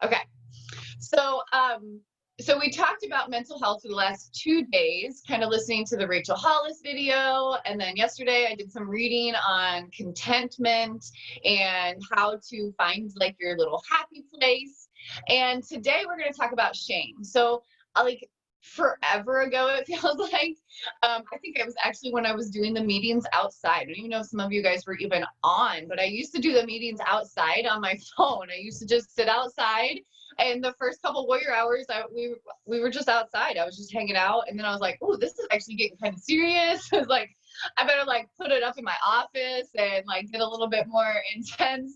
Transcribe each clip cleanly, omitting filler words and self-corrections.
Okay. So, so we talked about mental health for the last 2 days, kind of listening to the Rachel Hollis video. And then yesterday I did some reading on contentment and how to find like your little happy place. And today we're going to talk about shame. So like forever ago, it feels like, I think it was actually when I was doing the meetings outside. I don't even know if some of you guys were even on, but I used to do the meetings outside on my phone. I used to just sit outside, and the first couple warrior hours, we were just outside. I was just hanging out, and then I was like, "Oh, this is actually getting kind of serious." I was like, "I better like put it up in my office and like get a little bit more intense,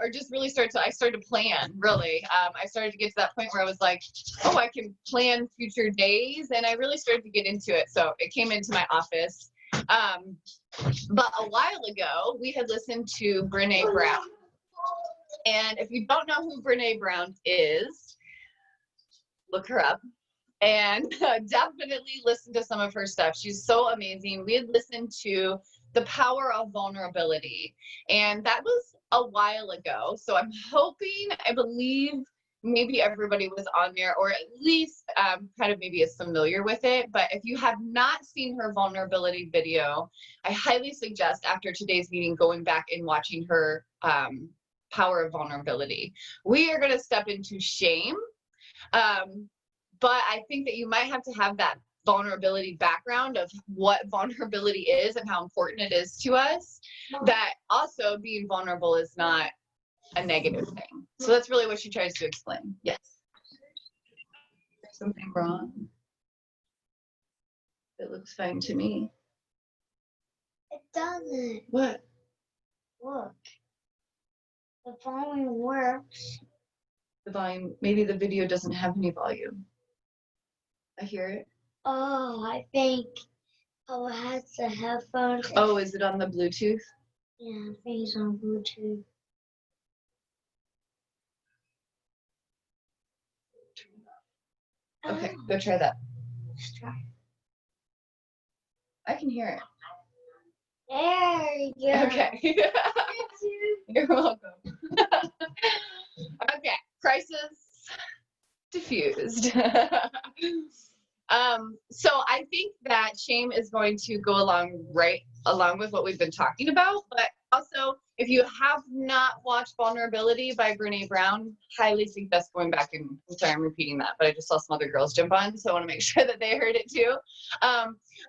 or just really start to." I started to plan. Really, I started to get to that point where I was like, "Oh, I can plan future days," and I really started to get into it. So it came into my office. But a while ago, we had listened to Brene Brown. And if you don't know who Brene Brown is, look her up and definitely listen to some of her stuff. She's so amazing. We had listened to The Power of Vulnerability, and that was a while ago. So I'm hoping, I believe maybe everybody was on there, or at least kind of maybe is familiar with it. But if you have not seen her vulnerability video, I highly suggest after today's meeting going back and watching her Power of Vulnerability. We are going to step into shame, but I think that you might have to have that vulnerability background of what vulnerability is and how important it is to us, that also being vulnerable is not a negative thing. So that's really what she tries to explain. Yes. Something wrong? It looks fine to me. It doesn't. What? Look. The volume works. The volume, maybe the video doesn't have any volume. I hear it. Oh, I think it has the headphones. Oh, is it on the Bluetooth? Yeah, I think it's on Bluetooth. Okay, go try that. Let's try. I can hear it. There you go. Okay. You're welcome. Okay, crisis diffused. So I think that shame is going to go along with what we've been talking about, but also if you have not watched Vulnerability by Brene Brown, highly suggest going back and, I'm sorry, I'm repeating that, but I just saw some other girls jump on, so I want to make sure that they heard it too.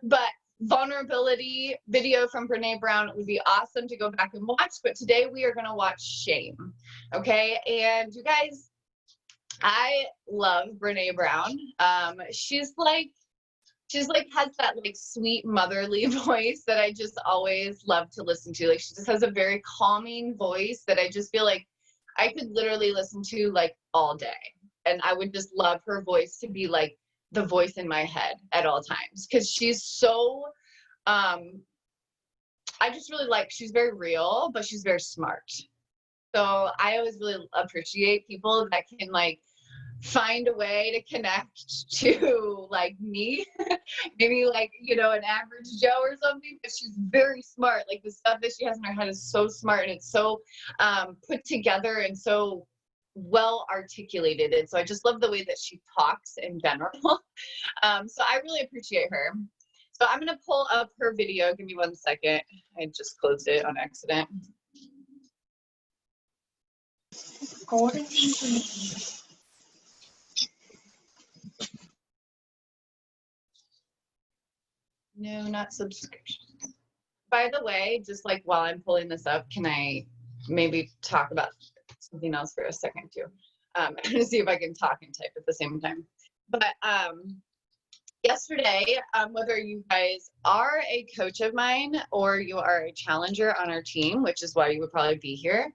But Vulnerability video from Brene Brown would be awesome to go back and watch, but today we are going to watch shame. Okay, and you guys, I love Brene Brown. She's like has that like sweet motherly voice that I just always love to listen to. Like she just has a very calming voice that I just feel like I could literally listen to like all day. And I would just love her voice to be like the voice in my head at all times. Cause she's so, I just really like, she's very real, but she's very smart. So I always really appreciate people that can like find a way to connect to like me, maybe like, you know, an average Joe or something, but she's very smart. Like the stuff that she has in her head is so smart, and it's so put together and so well articulated. And so I just love the way that she talks in general. So I really appreciate her. So I'm going to pull up her video. Give me 1 second. I just closed it on accident. Golden. No, not subscriptions. By the way, just like while I'm pulling this up, can I maybe talk about something else for a second too? I'm gonna see if I can talk and type at the same time. But yesterday, whether you guys are a coach of mine or you are a challenger on our team, which is why you would probably be here,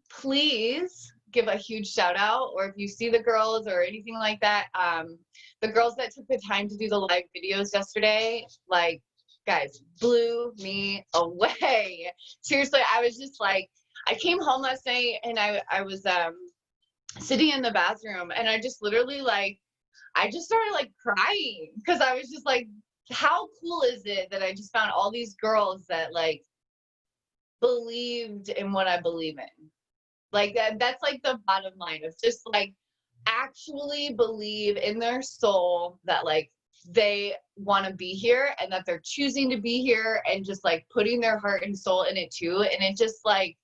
please give a huge shout out, or if you see the girls or anything like that, the girls that took the time to do the live videos yesterday, like, guys, blew me away. Seriously, I was just like, I came home last night and I was sitting in the bathroom and I just literally like, I just started like crying because I was just like, how cool is it that I just found all these girls that like believed in what I believe in? Like that's like the bottom line of just like actually believe in their soul that like they want to be here and that they're choosing to be here and just like putting their heart and soul in it too. And it just like,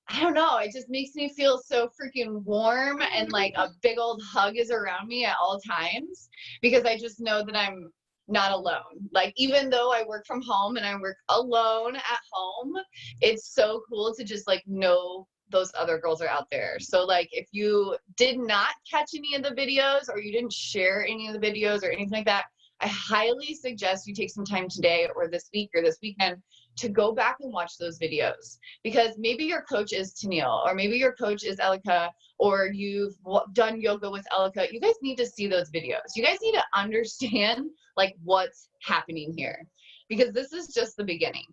I don't know, it just makes me feel so freaking warm and like a big old hug is around me at all times because I just know that I'm not alone. Like, even though I work from home and I work alone at home, it's so cool to just like know those other girls are out there. So, like, if you did not catch any of the videos or you didn't share any of the videos or anything like that, I highly suggest you take some time today or this week or this weekend to go back and watch those videos because maybe your coach is Tennille or maybe your coach is Elika or you've done yoga with Elika. You guys need to see those videos. You guys need to understand like what's happening here because this is just the beginning.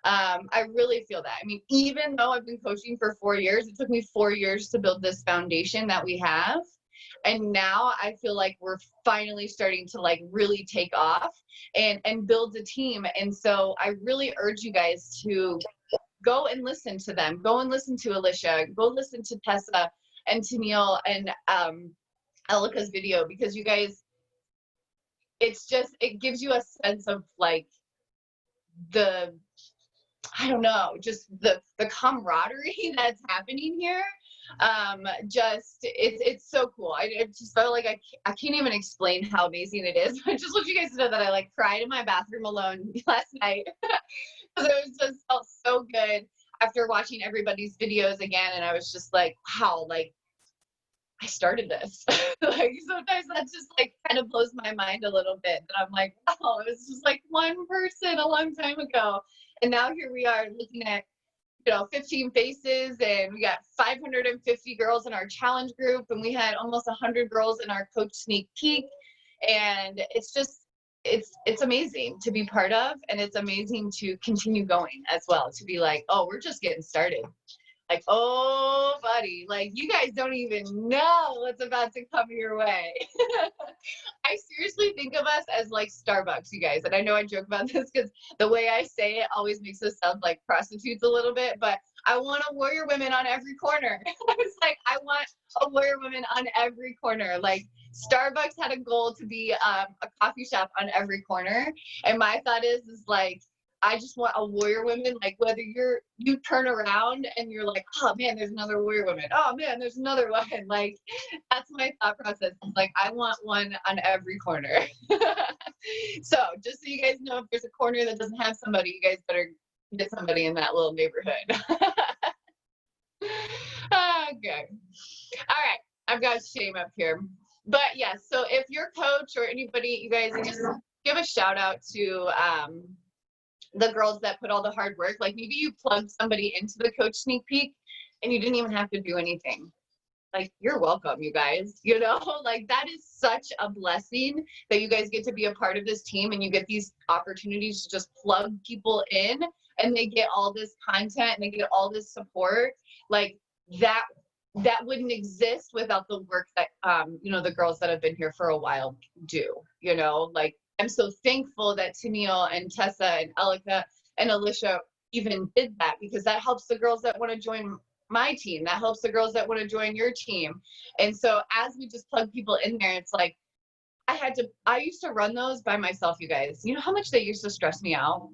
I really feel that. I mean, even though I've been coaching for 4 years, it took me 4 years to build this foundation that we have. And now I feel like we're finally starting to like really take off and build a team. And so I really urge you guys to go and listen to them. Go and listen to Alicia. Go listen to Tessa and Tennille and Elika's video because you guys, it's just, it gives you a sense of like the, I don't know, just the camaraderie that's happening here. Just it's so cool. I just felt like I can't even explain how amazing it is. I just want you guys to know that I like cried in my bathroom alone last night because it was just felt so good after watching everybody's videos again, and I was just like, wow, like I started this. Like sometimes that just like kind of blows my mind a little bit. And I'm like, wow, it was just like one person a long time ago. And now here we are looking at, 15 faces and we got 550 girls in our challenge group and we had almost 100 girls in our coach sneak peek. And it's just, it's amazing to be part of. And it's amazing to continue going as well, to be like, oh, we're just getting started. Like, oh, buddy, like you guys don't even know what's about to come your way. I seriously think of us as like Starbucks, you guys. And I know I joke about this because the way I say it always makes us sound like prostitutes a little bit, but I want a warrior women on every corner. It's like, I want a warrior women on every corner. Like Starbucks had a goal to be a coffee shop on every corner. And my thought is like, I just want a warrior woman, like whether you turn around and you're like, oh man, there's another warrior woman. Oh man, there's another one. Like that's my thought process. It's like I want one on every corner. So just so you guys know, if there's a corner that doesn't have somebody, you guys better get somebody in that little neighborhood. Okay. All right. I've got shame up here. But yeah, so if your coach or anybody, you guys just give a shout out to the girls that put all the hard work. Like maybe you plugged somebody into the coach sneak peek and you didn't even have to do anything. Like you're welcome, you guys, like that is such a blessing that you guys get to be a part of this team and you get these opportunities to just plug people in and they get all this content and they get all this support. Like that wouldn't exist without the work that the girls that have been here for a while do. Like I'm so thankful that Tennille and Tessa and Elika and Alicia even did that because that helps the girls that want to join my team. That helps the girls that want to join your team. And so as we just plug people in there, it's like I used to run those by myself, you guys. You know how much they used to stress me out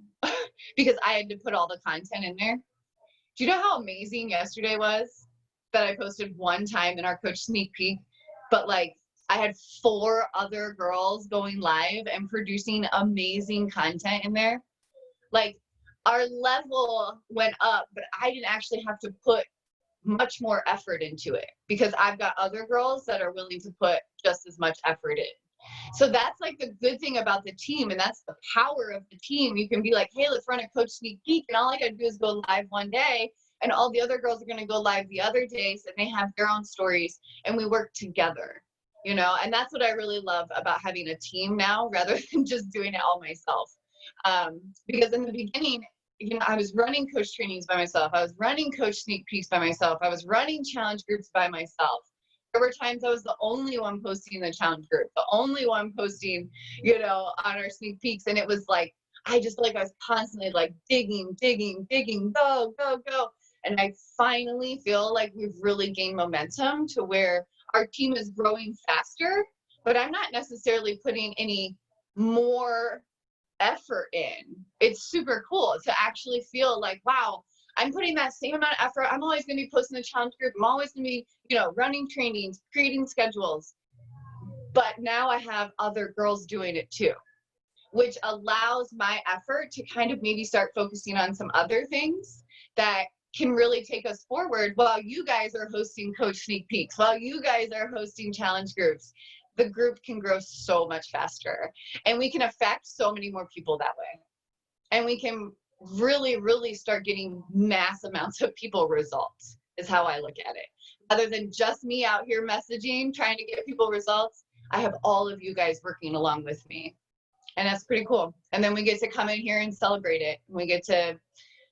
because I had to put all the content in there. Do you know how amazing yesterday was that I posted one time in our coach sneak peek, but like I had 4 other girls going live and producing amazing content in there. Like our level went up, but I didn't actually have to put much more effort into it because I've got other girls that are willing to put just as much effort in. So that's like the good thing about the team, and that's the power of the team. You can be like, hey, let's run a coach sneak peek, and all I gotta do is go live one day, and all the other girls are gonna go live the other days, and they have their own stories, and we work together. And that's what I really love about having a team now rather than just doing it all myself. Because in the beginning, I was running coach trainings by myself. I was running coach sneak peeks by myself. I was running challenge groups by myself. There were times I was the only one posting the challenge group, the only one posting, on our sneak peeks. And it was like, I was constantly like digging, go. And I finally feel like we've really gained momentum to where our team is growing faster, but I'm not necessarily putting any more effort in. It's super cool to actually feel like, wow, I'm putting that same amount of effort. I'm always going to be posting the challenge group. I'm always going to be, running trainings, creating schedules. But now I have other girls doing it too, which allows my effort to kind of maybe start focusing on some other things that can really take us forward while you guys are hosting coach sneak peeks, while you guys are hosting challenge groups. The group can grow so much faster, and we can affect so many more people that way. And we can really, really start getting mass amounts of people results, is how I look at it. Rather than just me out here messaging, trying to get people results, I have all of you guys working along with me. And that's pretty cool. And then we get to come in here and celebrate it. We get to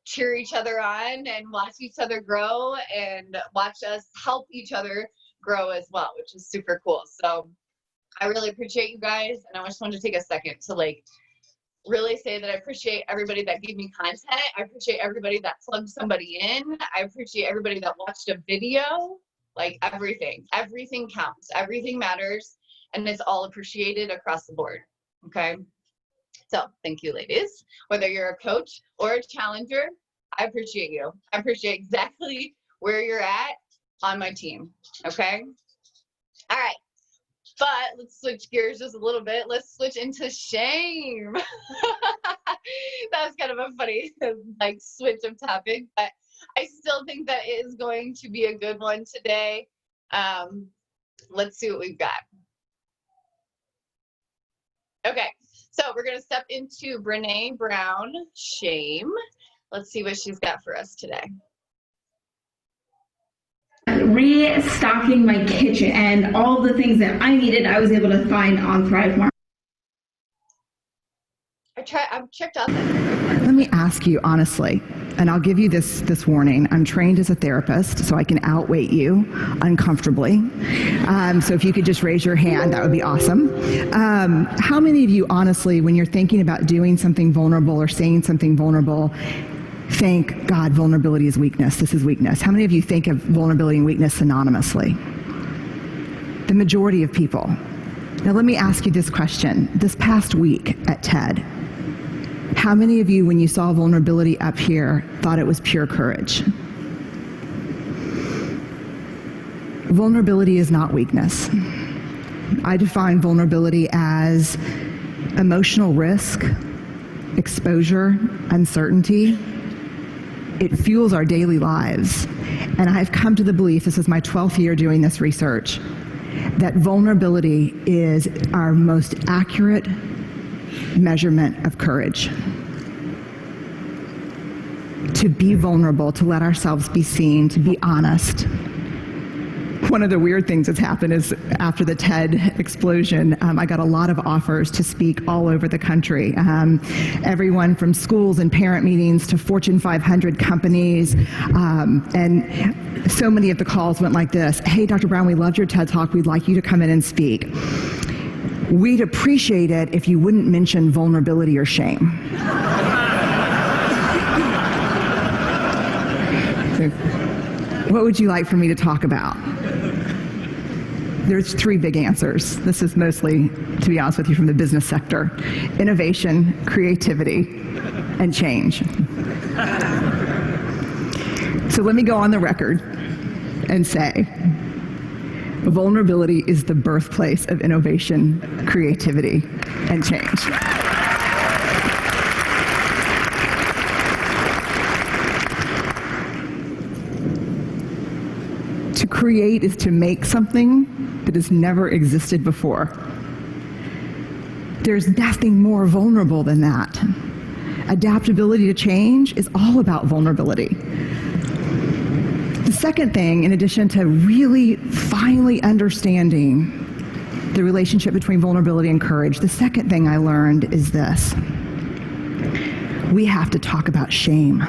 cheer each other on and watch each other grow and watch us help each other grow as well, which is super cool. So I really appreciate you guys. And I just wanted to take a second to really say that I appreciate everybody that gave me content. I appreciate everybody that plugged somebody in. I appreciate everybody that watched a video. Everything counts. Everything matters. And it's all appreciated across the board. Okay. So thank you, ladies. Whether you're a coach or a challenger, I appreciate you. I appreciate exactly where you're at on my team. Okay. All right. But let's switch gears just a little bit. Let's switch into shame. That was kind of a funny switch of topic, but I still think that it is going to be a good one today. Let's see what we've got. Okay, so we're going to step into Brene Brown, shame. Let's see what she's got for us today. Restocking my kitchen and all the things that I needed, I was able to find on Thrive Market. I've checked out that. Let me ask you honestly, and I'll give you this warning. I'm trained as a therapist, so I can outweight you uncomfortably. So if you could just raise your hand, that would be awesome. How many of you, honestly, when you're thinking about doing something vulnerable or saying something vulnerable, think, God, vulnerability is weakness. This is weakness. How many of you think of vulnerability and weakness synonymously? The majority of people. Now let me ask you this question. This past week at TED, how many of you, when you saw vulnerability up here, thought it was pure courage? Vulnerability is not weakness. I define vulnerability as emotional risk, exposure, uncertainty. It fuels our daily lives. And I've come to the belief, this is my 12th year doing this research, that vulnerability is our most accurate measurement of courage. To be vulnerable, to let ourselves be seen, to be honest. One of the weird things that's happened is after the TED explosion, I got a lot of offers to speak all over the country. Everyone from schools and parent meetings to Fortune 500 companies. And so many of the calls went like this. Hey, Dr. Brown, we loved your TED Talk. We'd like you to come in and speak. We'd appreciate it if you wouldn't mention vulnerability or shame. So, what would you like for me to talk about? There's three big answers. This is mostly, to be honest with you, from the business sector. Innovation, creativity, and change. So let me go on the record and say, vulnerability is the birthplace of innovation, creativity, and change. To create is to make something that has never existed before. There's nothing more vulnerable than that. Adaptability to change is all about vulnerability. The second thing, in addition to really finally understanding the relationship between vulnerability and courage, the second thing I learned is this. We have to talk about shame.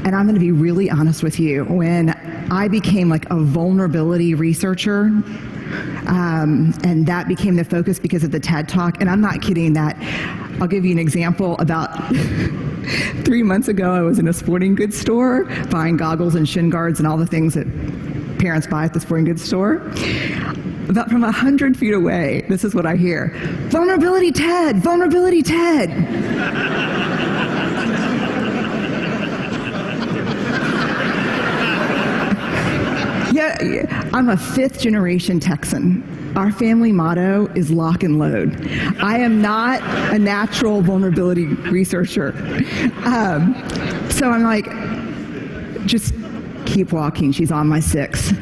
And I'm going to be really honest with you. When I became like a vulnerability researcher, and that became the focus because of the TED Talk, and I'm not kidding that. I'll give you an example about 3 months ago, I was in a sporting goods store buying goggles and shin guards and all the things that parents buy at the sporting goods store. About from 100 feet away, this is what I hear. Vulnerability Ted! Vulnerability Ted! Yeah, I'm a 5th generation Texan. Our family motto is lock and load. I am not a natural vulnerability researcher. So I'm like, just keep walking. She's on my 6th.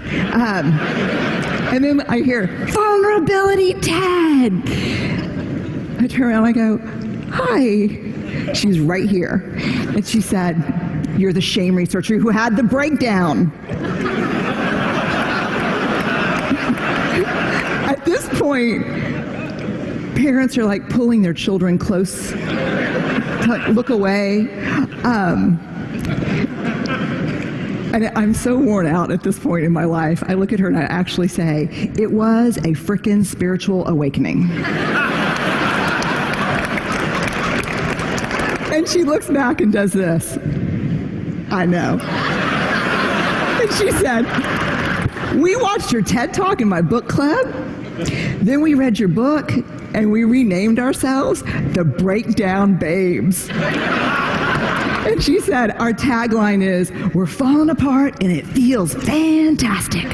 And then I hear, vulnerability Ted. I turn around and I go, hi. She's right here. And she said, you're the shame researcher who had the breakdown. At this point, parents are like pulling their children close, to like look away. And I'm so worn out at this point in my life. I look at her and I actually say, it was a frickin' spiritual awakening. And she looks back and does this. I know. And she said, we watched your TED Talk in my book club. Then we read your book and we renamed ourselves the Breakdown Babes. And she said, our tagline is, we're falling apart and it feels fantastic.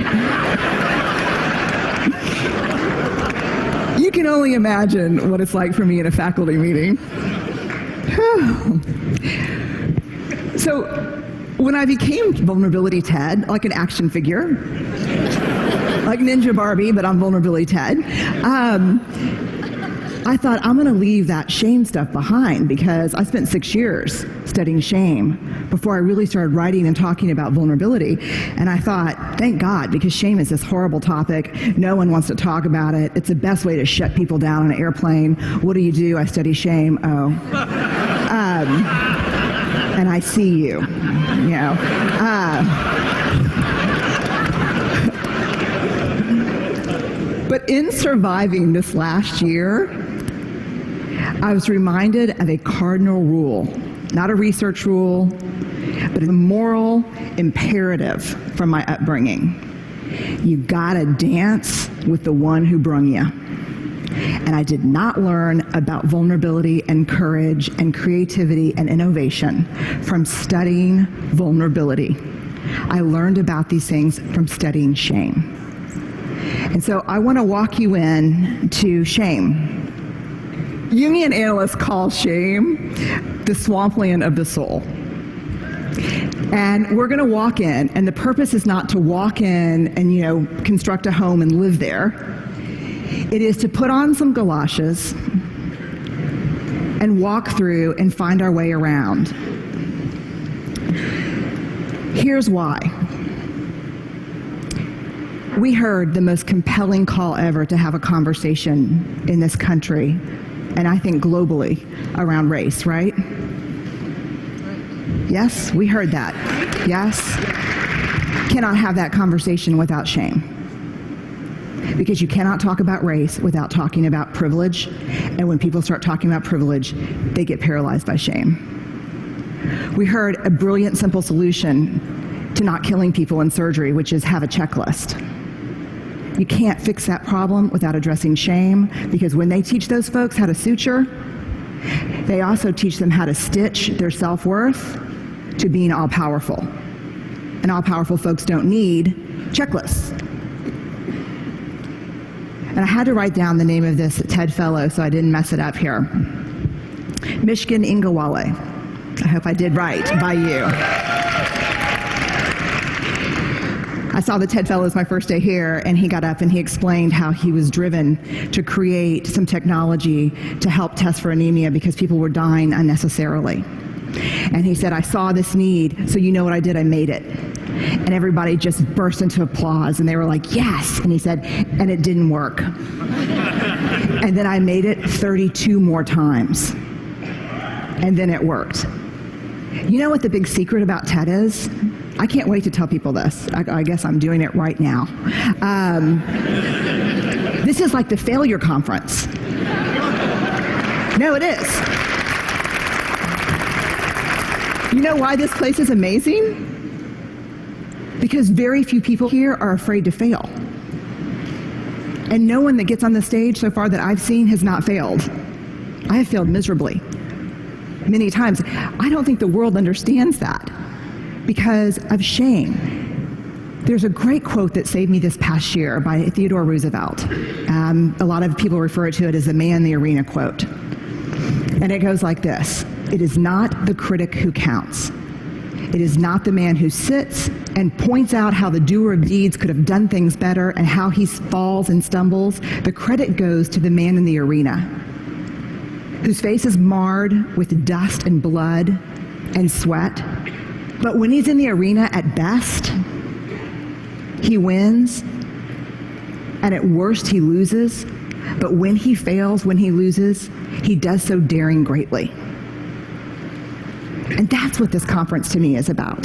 You can only imagine what it's like for me in a faculty meeting. So when I became Vulnerability Ted, like an action figure, like Ninja Barbie, but I'm Vulnerability Ted, I thought I'm going to leave that shame stuff behind because I spent 6 years studying shame before I really started writing and talking about vulnerability. And I thought, thank God, because shame is this horrible topic. No one wants to talk about it. It's the best way to shut people down on an airplane. What do? I study shame. Oh. And I see you, you know. But in surviving this last year, I was reminded of a cardinal rule, not a research rule, but a moral imperative from my upbringing. You gotta dance with the one who brung you. And I did not learn about vulnerability and courage and creativity and innovation from studying vulnerability. I learned about these things from studying shame. And so I want to walk you in to shame. Jungian analysts call shame the swampland of the soul. And we're going to walk in, and the purpose is not to walk in and, you know, construct a home and live there. It is to put on some galoshes and walk through and find our way around. Here's why. We heard the most compelling call ever to have a conversation in this country, and I think globally, around race, right? Yes, we heard that. Yes? Cannot have that conversation without shame. Because you cannot talk about race without talking about privilege, and when people start talking about privilege, they get paralyzed by shame. We heard a brilliant, simple solution to not killing people in surgery, which is have a checklist. You can't fix that problem without addressing shame, because when they teach those folks how to suture, they also teach them how to stitch their self-worth to being all-powerful. And all-powerful folks don't need checklists. And I had to write down the name of this TED Fellow so I didn't mess it up here. Mishkin Ingawale. I hope I did right by you. I saw the TED Fellows my first day here, and he got up and he explained how he was driven to create some technology to help test for anemia because people were dying unnecessarily. And he said, I saw this need, so you know what I did? I made it. And everybody just burst into applause, and they were like, yes. And he said, and it didn't work. And then I made it 32 more times. And then it worked. You know what the big secret about TED is? I can't wait to tell people this. I guess I'm doing it right now. This is like the failure conference. No, it is. You know why this place is amazing? Because very few people here are afraid to fail. And no one that gets on the stage so far that I've seen has not failed. I have failed miserably, many times. I don't think the world understands that because of shame. There's a great quote that saved me this past year by Theodore Roosevelt. A lot of people refer to it as the man in the arena quote. And it goes like this: "It is not the critic who counts. It is not the man who sits and points out how the doer of deeds could have done things better and how he falls and stumbles. The credit goes to the man in the arena, whose face is marred with dust and blood and sweat. But when he's in the arena at best, he wins, and at worst he loses. But when he fails, when he loses, he does so daring greatly." And that's what this conference to me is about.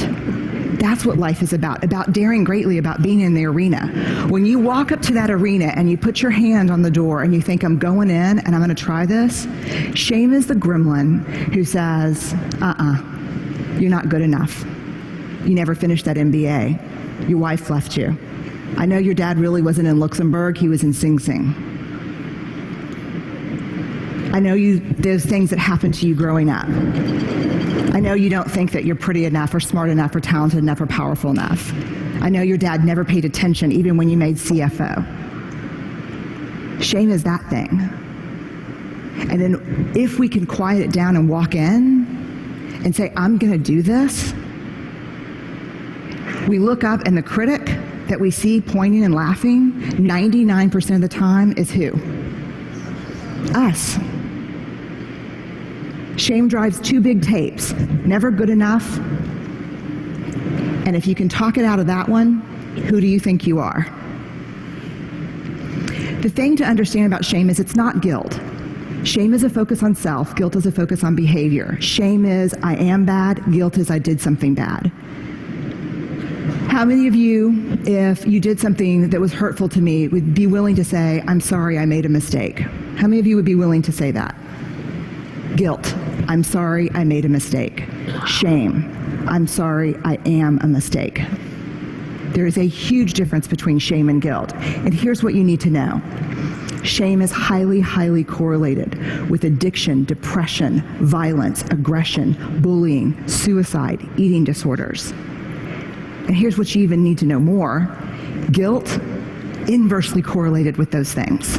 That's what life is about daring greatly, about being in the arena. When you walk up to that arena and you put your hand on the door and you think, I'm going in and I'm going to try this, shame is the gremlin who says, you're not good enough. You never finished that MBA. Your wife left you. I know your dad really wasn't in Luxembourg, he was in Sing Sing. I know there's things that happened to you growing up. I know you don't think that you're pretty enough or smart enough or talented enough or powerful enough. I know your dad never paid attention even when you made CFO. Shame is that thing. And then if we can quiet it down and walk in and say, I'm going to do this, we look up and the critic that we see pointing and laughing 99% of the time is who? Us. Shame drives two big tapes, never good enough, and if you can talk it out of that one, who do you think you are? The thing to understand about shame is it's not guilt. Shame is a focus on self, guilt is a focus on behavior. Shame is I am bad, guilt is I did something bad. How many of you, if you did something that was hurtful to me, would be willing to say, I'm sorry, I made a mistake? How many of you would be willing to say that? Guilt. I'm sorry, I made a mistake. Shame. I'm sorry, I am a mistake. There is a huge difference between shame and guilt. And here's what you need to know. Shame is highly, highly correlated with addiction, depression, violence, aggression, bullying, suicide, eating disorders. And here's what you even need to know more. Guilt, inversely correlated with those things.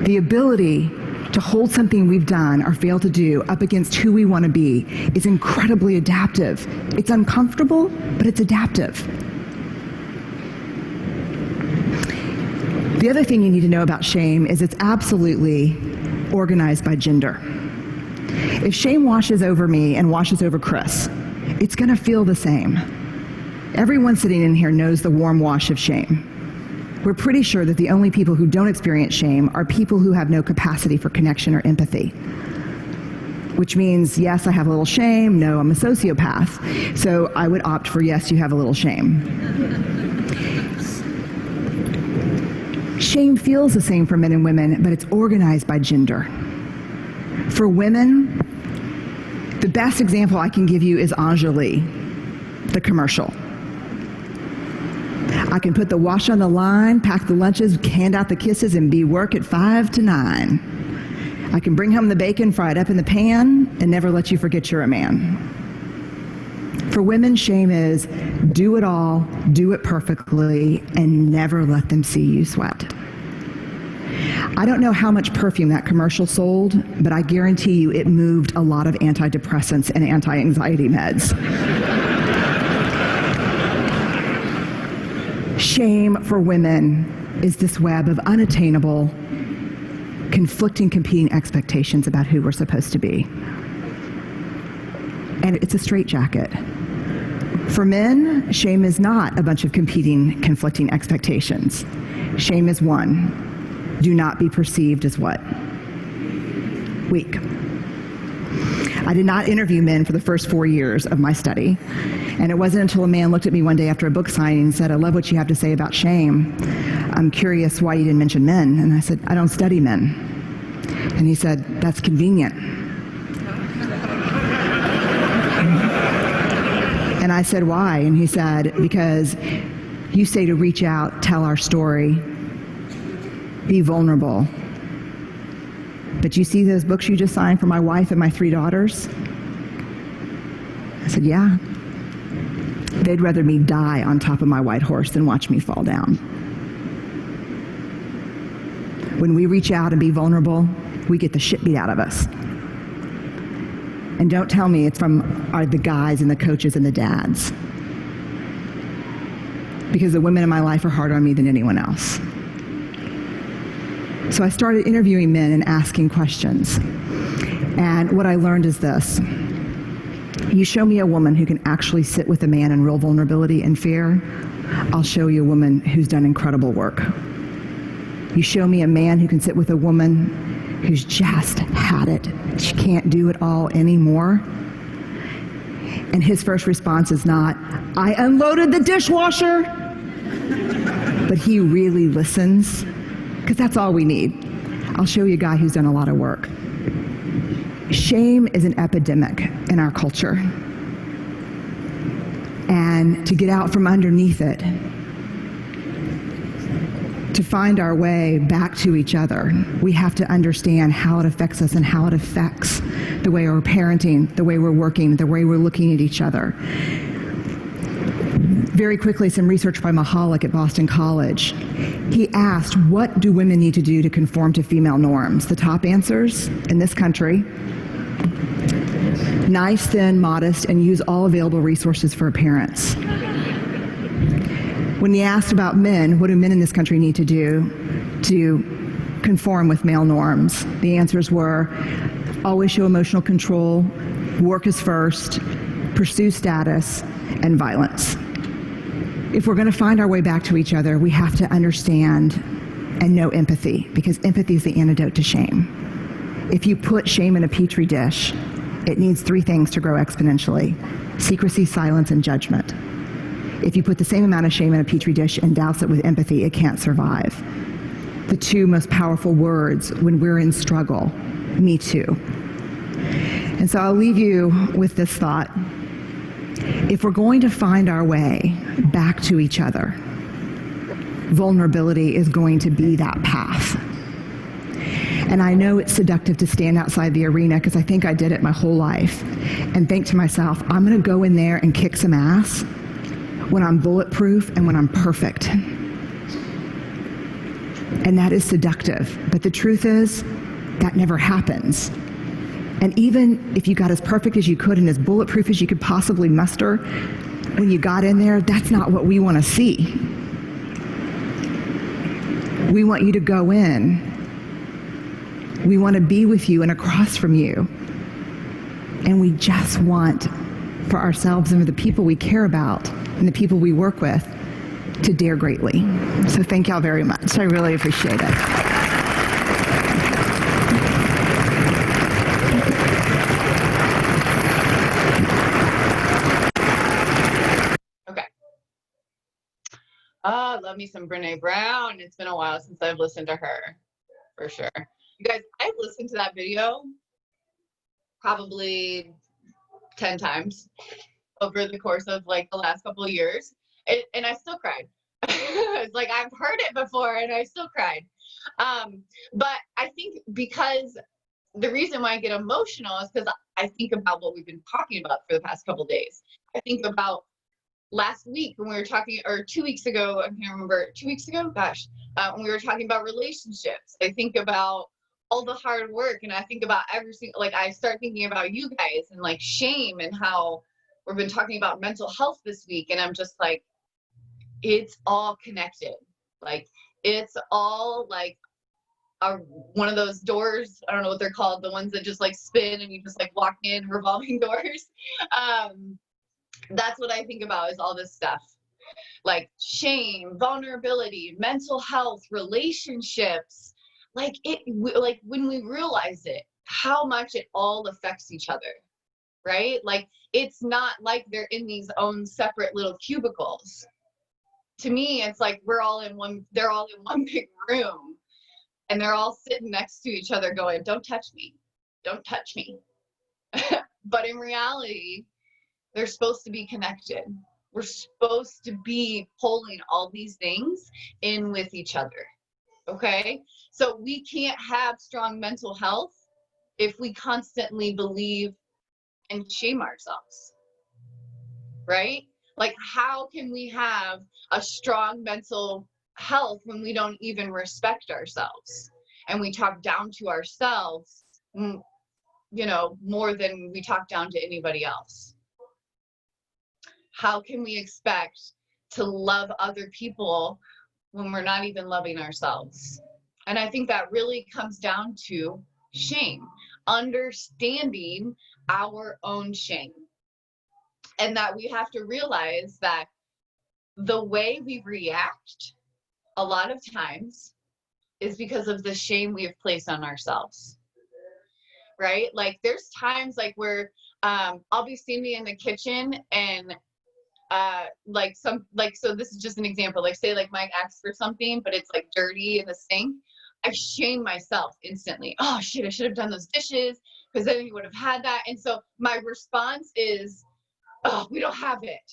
The ability to hold something we've done or failed to do up against who we want to be is incredibly adaptive. It's uncomfortable, but it's adaptive. The other thing you need to know about shame is it's absolutely organized by gender. If shame washes over me and washes over Chris, it's going to feel the same. Everyone sitting in here knows the warm wash of shame. We're pretty sure that the only people who don't experience shame are people who have no capacity for connection or empathy. Which means, yes, I have a little shame, no, I'm a sociopath. So I would opt for yes, you have a little shame. Shame feels the same for men and women, but it's organized by gender. For women, the best example I can give you is Anjali, the commercial. I can put the wash on the line, pack the lunches, hand out the kisses, and be work at 5 to 9. I can bring home the bacon, fry it up in the pan, and never let you forget you're a man. For women, shame is do it all, do it perfectly, and never let them see you sweat. I don't know how much perfume that commercial sold, but I guarantee you it moved a lot of antidepressants and anti-anxiety meds. Shame for women is this web of unattainable, conflicting, competing expectations about who we're supposed to be. And it's a straitjacket. For men, shame is not a bunch of competing, conflicting expectations. Shame is one. Do not be perceived as what? Weak. I did not interview men for the first 4 years of my study. And it wasn't until a man looked at me one day after a book signing and said, I love what you have to say about shame. I'm curious why you didn't mention men. And I said, I don't study men. And he said, that's convenient. And I said, why? And he said, because you say to reach out, tell our story, be vulnerable. But you see those books you just signed for my wife and my 3 daughters? I said, yeah. They'd rather me die on top of my white horse than watch me fall down. When we reach out and be vulnerable, we get the shit beat out of us. And don't tell me it's from the guys and the coaches and the dads. Because the women in my life are harder on me than anyone else. So I started interviewing men and asking questions. And what I learned is this. You show me a woman who can actually sit with a man in real vulnerability and fear, I'll show you a woman who's done incredible work. You show me a man who can sit with a woman who's just had it. She can't do it all anymore. And his first response is not, I unloaded the dishwasher. But he really listens, because that's all we need. I'll show you a guy who's done a lot of work. Shame is an epidemic in our culture. And to get out from underneath it, to find our way back to each other, we have to understand how it affects us and how it affects the way we're parenting, the way we're working, the way we're looking at each other. Very quickly, some research by Mahalik at Boston College. He asked, what do women need to do to conform to female norms? The top answers in this country: nice, thin, modest, and use all available resources for appearance. When he asked about men, what do men in this country need to do to conform with male norms? The answers were always show emotional control, work is first, pursue status, and violence. If we're going to find our way back to each other, we have to understand and know empathy, because empathy is the antidote to shame. If you put shame in a petri dish, it needs 3 things to grow exponentially: secrecy, silence, and judgment. If you put the same amount of shame in a petri dish and douse it with empathy, it can't survive. The 2 most powerful words when we're in struggle: me too. And so I'll leave you with this thought. If we're going to find our way back to each other, vulnerability is going to be that path. And I know it's seductive to stand outside the arena, because I think I did it my whole life, and think to myself, I'm going to go in there and kick some ass when I'm bulletproof and when I'm perfect. And that is seductive. But the truth is, that never happens. And even if you got as perfect as you could and as bulletproof as you could possibly muster, when you got in there, that's not what we want to see. We want you to go in. We want to be with you and across from you. And we just want for ourselves and for the people we care about and the people we work with to dare greatly. So thank y'all very much. I really appreciate it. Love me some Brene Brown. It's been a while since I've listened to her, for sure. You guys, I've listened to that video probably 10 times over the course of like the last couple of years, and I still cried. It's like I've heard it before and I still cried. But I think because the reason why I get emotional is because I think about what we've been talking about for the past couple of days. I think about last week when we were talking, or 2 weeks ago, I can't remember, 2 weeks ago, gosh, when we were talking about relationships. I think about all the hard work, and I think about every single, like I start thinking about you guys and like shame, and how we've been talking about mental health this week, and I'm just like, it's all connected. Like it's all like one of those doors, I don't know what they're called, the ones that just like spin and you just like walk in, revolving doors. That's what I think about, is all this stuff, like shame, vulnerability, mental health, relationships, like like when we realize it, how much it all affects each other, right? Like it's not like they're in these own separate little cubicles. To me, it's like they're all in one big room, and they're all sitting next to each other going, don't touch me, don't touch me. But in reality, They're supposed to be connected. We're supposed to be pulling all these things in with each other. Okay? So we can't have strong mental health if we constantly believe and shame ourselves. Right? Like, how can we have a strong mental health when we don't even respect ourselves and we talk down to ourselves, you know, more than we talk down to anybody else? How can we expect to love other people when we're not even loving ourselves? And I think that really comes down to shame, understanding our own shame. And that we have to realize that the way we react a lot of times is because of the shame we have placed on ourselves. Right? Like, there's times like where I'll be standing in the kitchen and so this is just an example, like say like Mike asks for something but it's like dirty in the sink. I shame myself instantly. Oh shit, I should have done those dishes because then he would have had that. And so my response is, oh, we don't have it.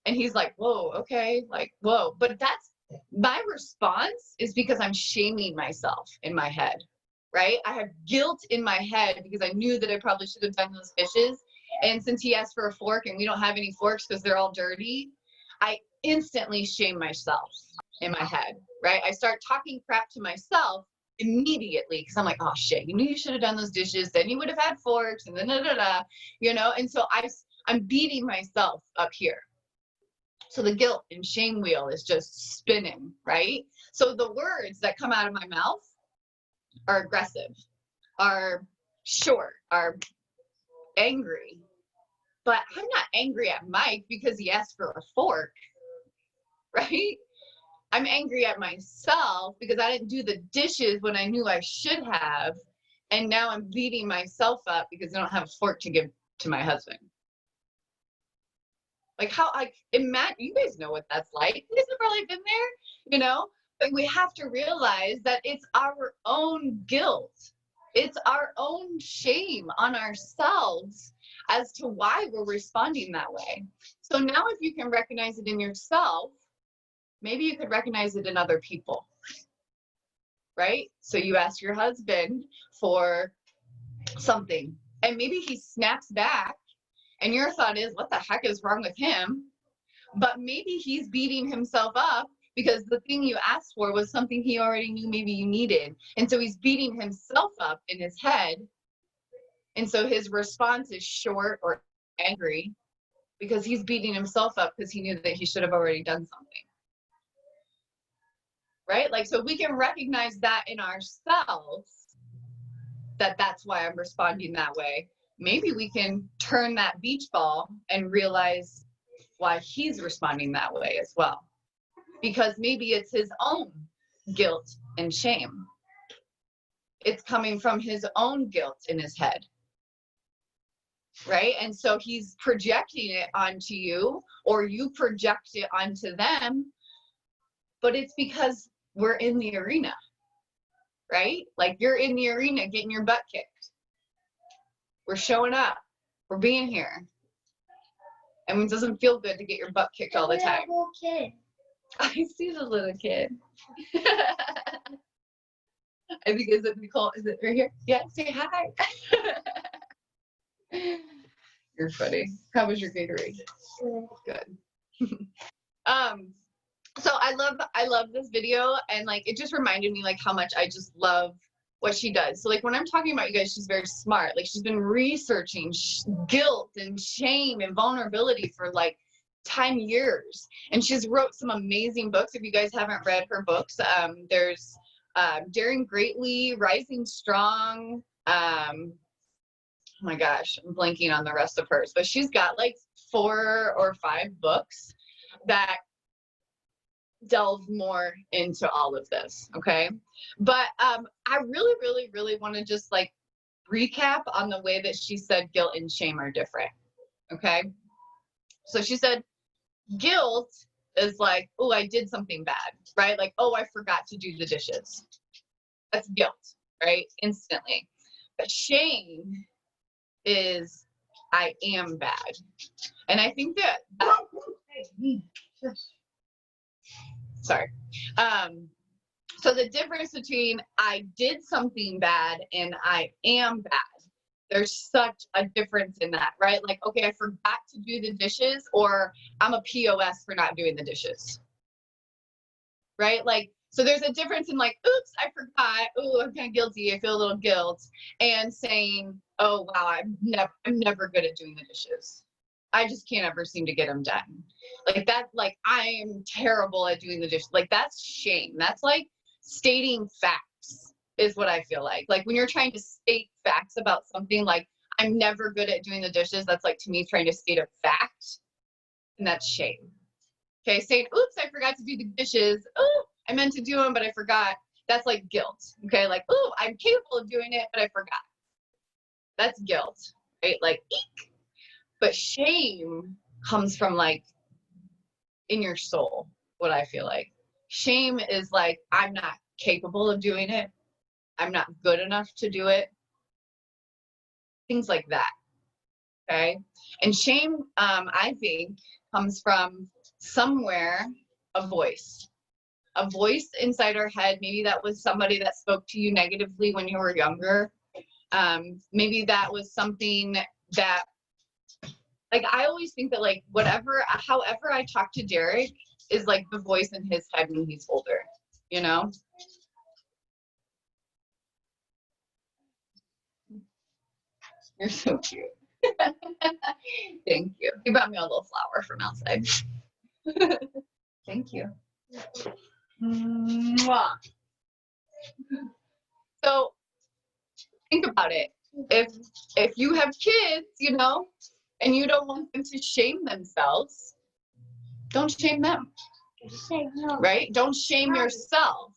And he's like, whoa, okay, like, whoa. But that's my response is because I'm shaming myself in my head, right? I have guilt in my head because I knew that I probably should have done those dishes. And since he asked for a fork and we don't have any forks because they're all dirty, I instantly shame myself in my head, right? I start talking crap to myself immediately because I'm like, oh shit, you knew you should have done those dishes, then you would have had forks, and then you know. And so I'm beating myself up here. So the guilt and shame wheel is just spinning, right? So the words that come out of my mouth are aggressive, are short, are angry. But I'm not angry at Mike because he asked for a fork, right? I'm angry at myself because I didn't do the dishes when I knew I should have. And now I'm beating myself up because I don't have a fork to give to my husband. Like, how, like, imagine, you guys know what that's like. You guys have probably been there, you know? But we have to realize that it's our own guilt. It's our own shame on ourselves as to why we're responding that way. So now if you can recognize it in yourself, maybe you could recognize it in other people, right? So you ask your husband for something and maybe he snaps back and your thought is, what the heck is wrong with him? But maybe he's beating himself up because the thing you asked for was something he already knew maybe you needed. And so he's beating himself up in his head. And so his response is short or angry because he's beating himself up because he knew that he should have already done something. Right? Like, so we can recognize that in ourselves, that that's why I'm responding that way. Maybe we can turn that beach ball and realize why he's responding that way as well. Because maybe it's his own guilt and shame. It's coming from his own guilt in his head. Right? And so he's projecting it onto you, or you project it onto them, but it's because we're in the arena, right? Like, you're in the arena getting your butt kicked. We're showing up. We're being here. And it doesn't feel good to get your butt kicked all the time. Little kid. I see the little kid. I think, is it Nicole? Is it right here? Yeah, say hi. You're funny. How was your Gatorade? Good. So I love this video, and like it just reminded me like how much I just love what she does. So like when I'm talking about you guys, she's very smart. Like, she's been researching guilt and shame and vulnerability for like 10 years, and she's wrote some amazing books. If you guys haven't read her books, there's Daring Greatly, Rising Strong. Oh my gosh, I'm blanking on the rest of hers, but she's got like 4 or 5 books that delve more into all of this. Okay. But I really want to just like recap on the way that she said guilt and shame are different. Okay. So she said guilt is like, oh, I did something bad, right? Like, oh, I forgot to do the dishes. That's guilt, right? Instantly. But shame is I am bad. And I think that sorry. So the difference between I did something bad and I am bad, there's such a difference in that, right? Like, okay, I forgot to do the dishes, or I'm a POS for not doing the dishes, right? Like, so there's a difference in like, oops, I forgot. Oh, I'm kind of guilty. I feel a little guilt. And saying, oh, wow, I'm never good at doing the dishes. I just can't ever seem to get them done. Like that, like I am terrible at doing the dishes. Like that's shame. That's like stating facts is what I feel like. Like when you're trying to state facts about something, like I'm never good at doing the dishes, that's like to me trying to state a fact, and that's shame. Okay, saying, oops, I forgot to do the dishes. Oh, I meant to do them, but I forgot. That's like guilt. Okay, like, oh, I'm capable of doing it, but I forgot. That's guilt, right? Like, eek. But shame comes from like in your soul, what I feel like. Shame is like, I'm not capable of doing it. I'm not good enough to do it. Things like that. Okay. And shame, I think, comes from somewhere a voice inside our head. Maybe that was somebody that spoke to you negatively when you were younger. Maybe that was something that, like, I always think that like however I talk to Derek is like the voice in his head when he's older, you know? You're so cute. Thank you. You brought me a little flower from outside. Thank you. Mwah. So think about it. If you have kids, you know, and you don't want them to shame themselves, don't shame them. Right? Don't shame yourself.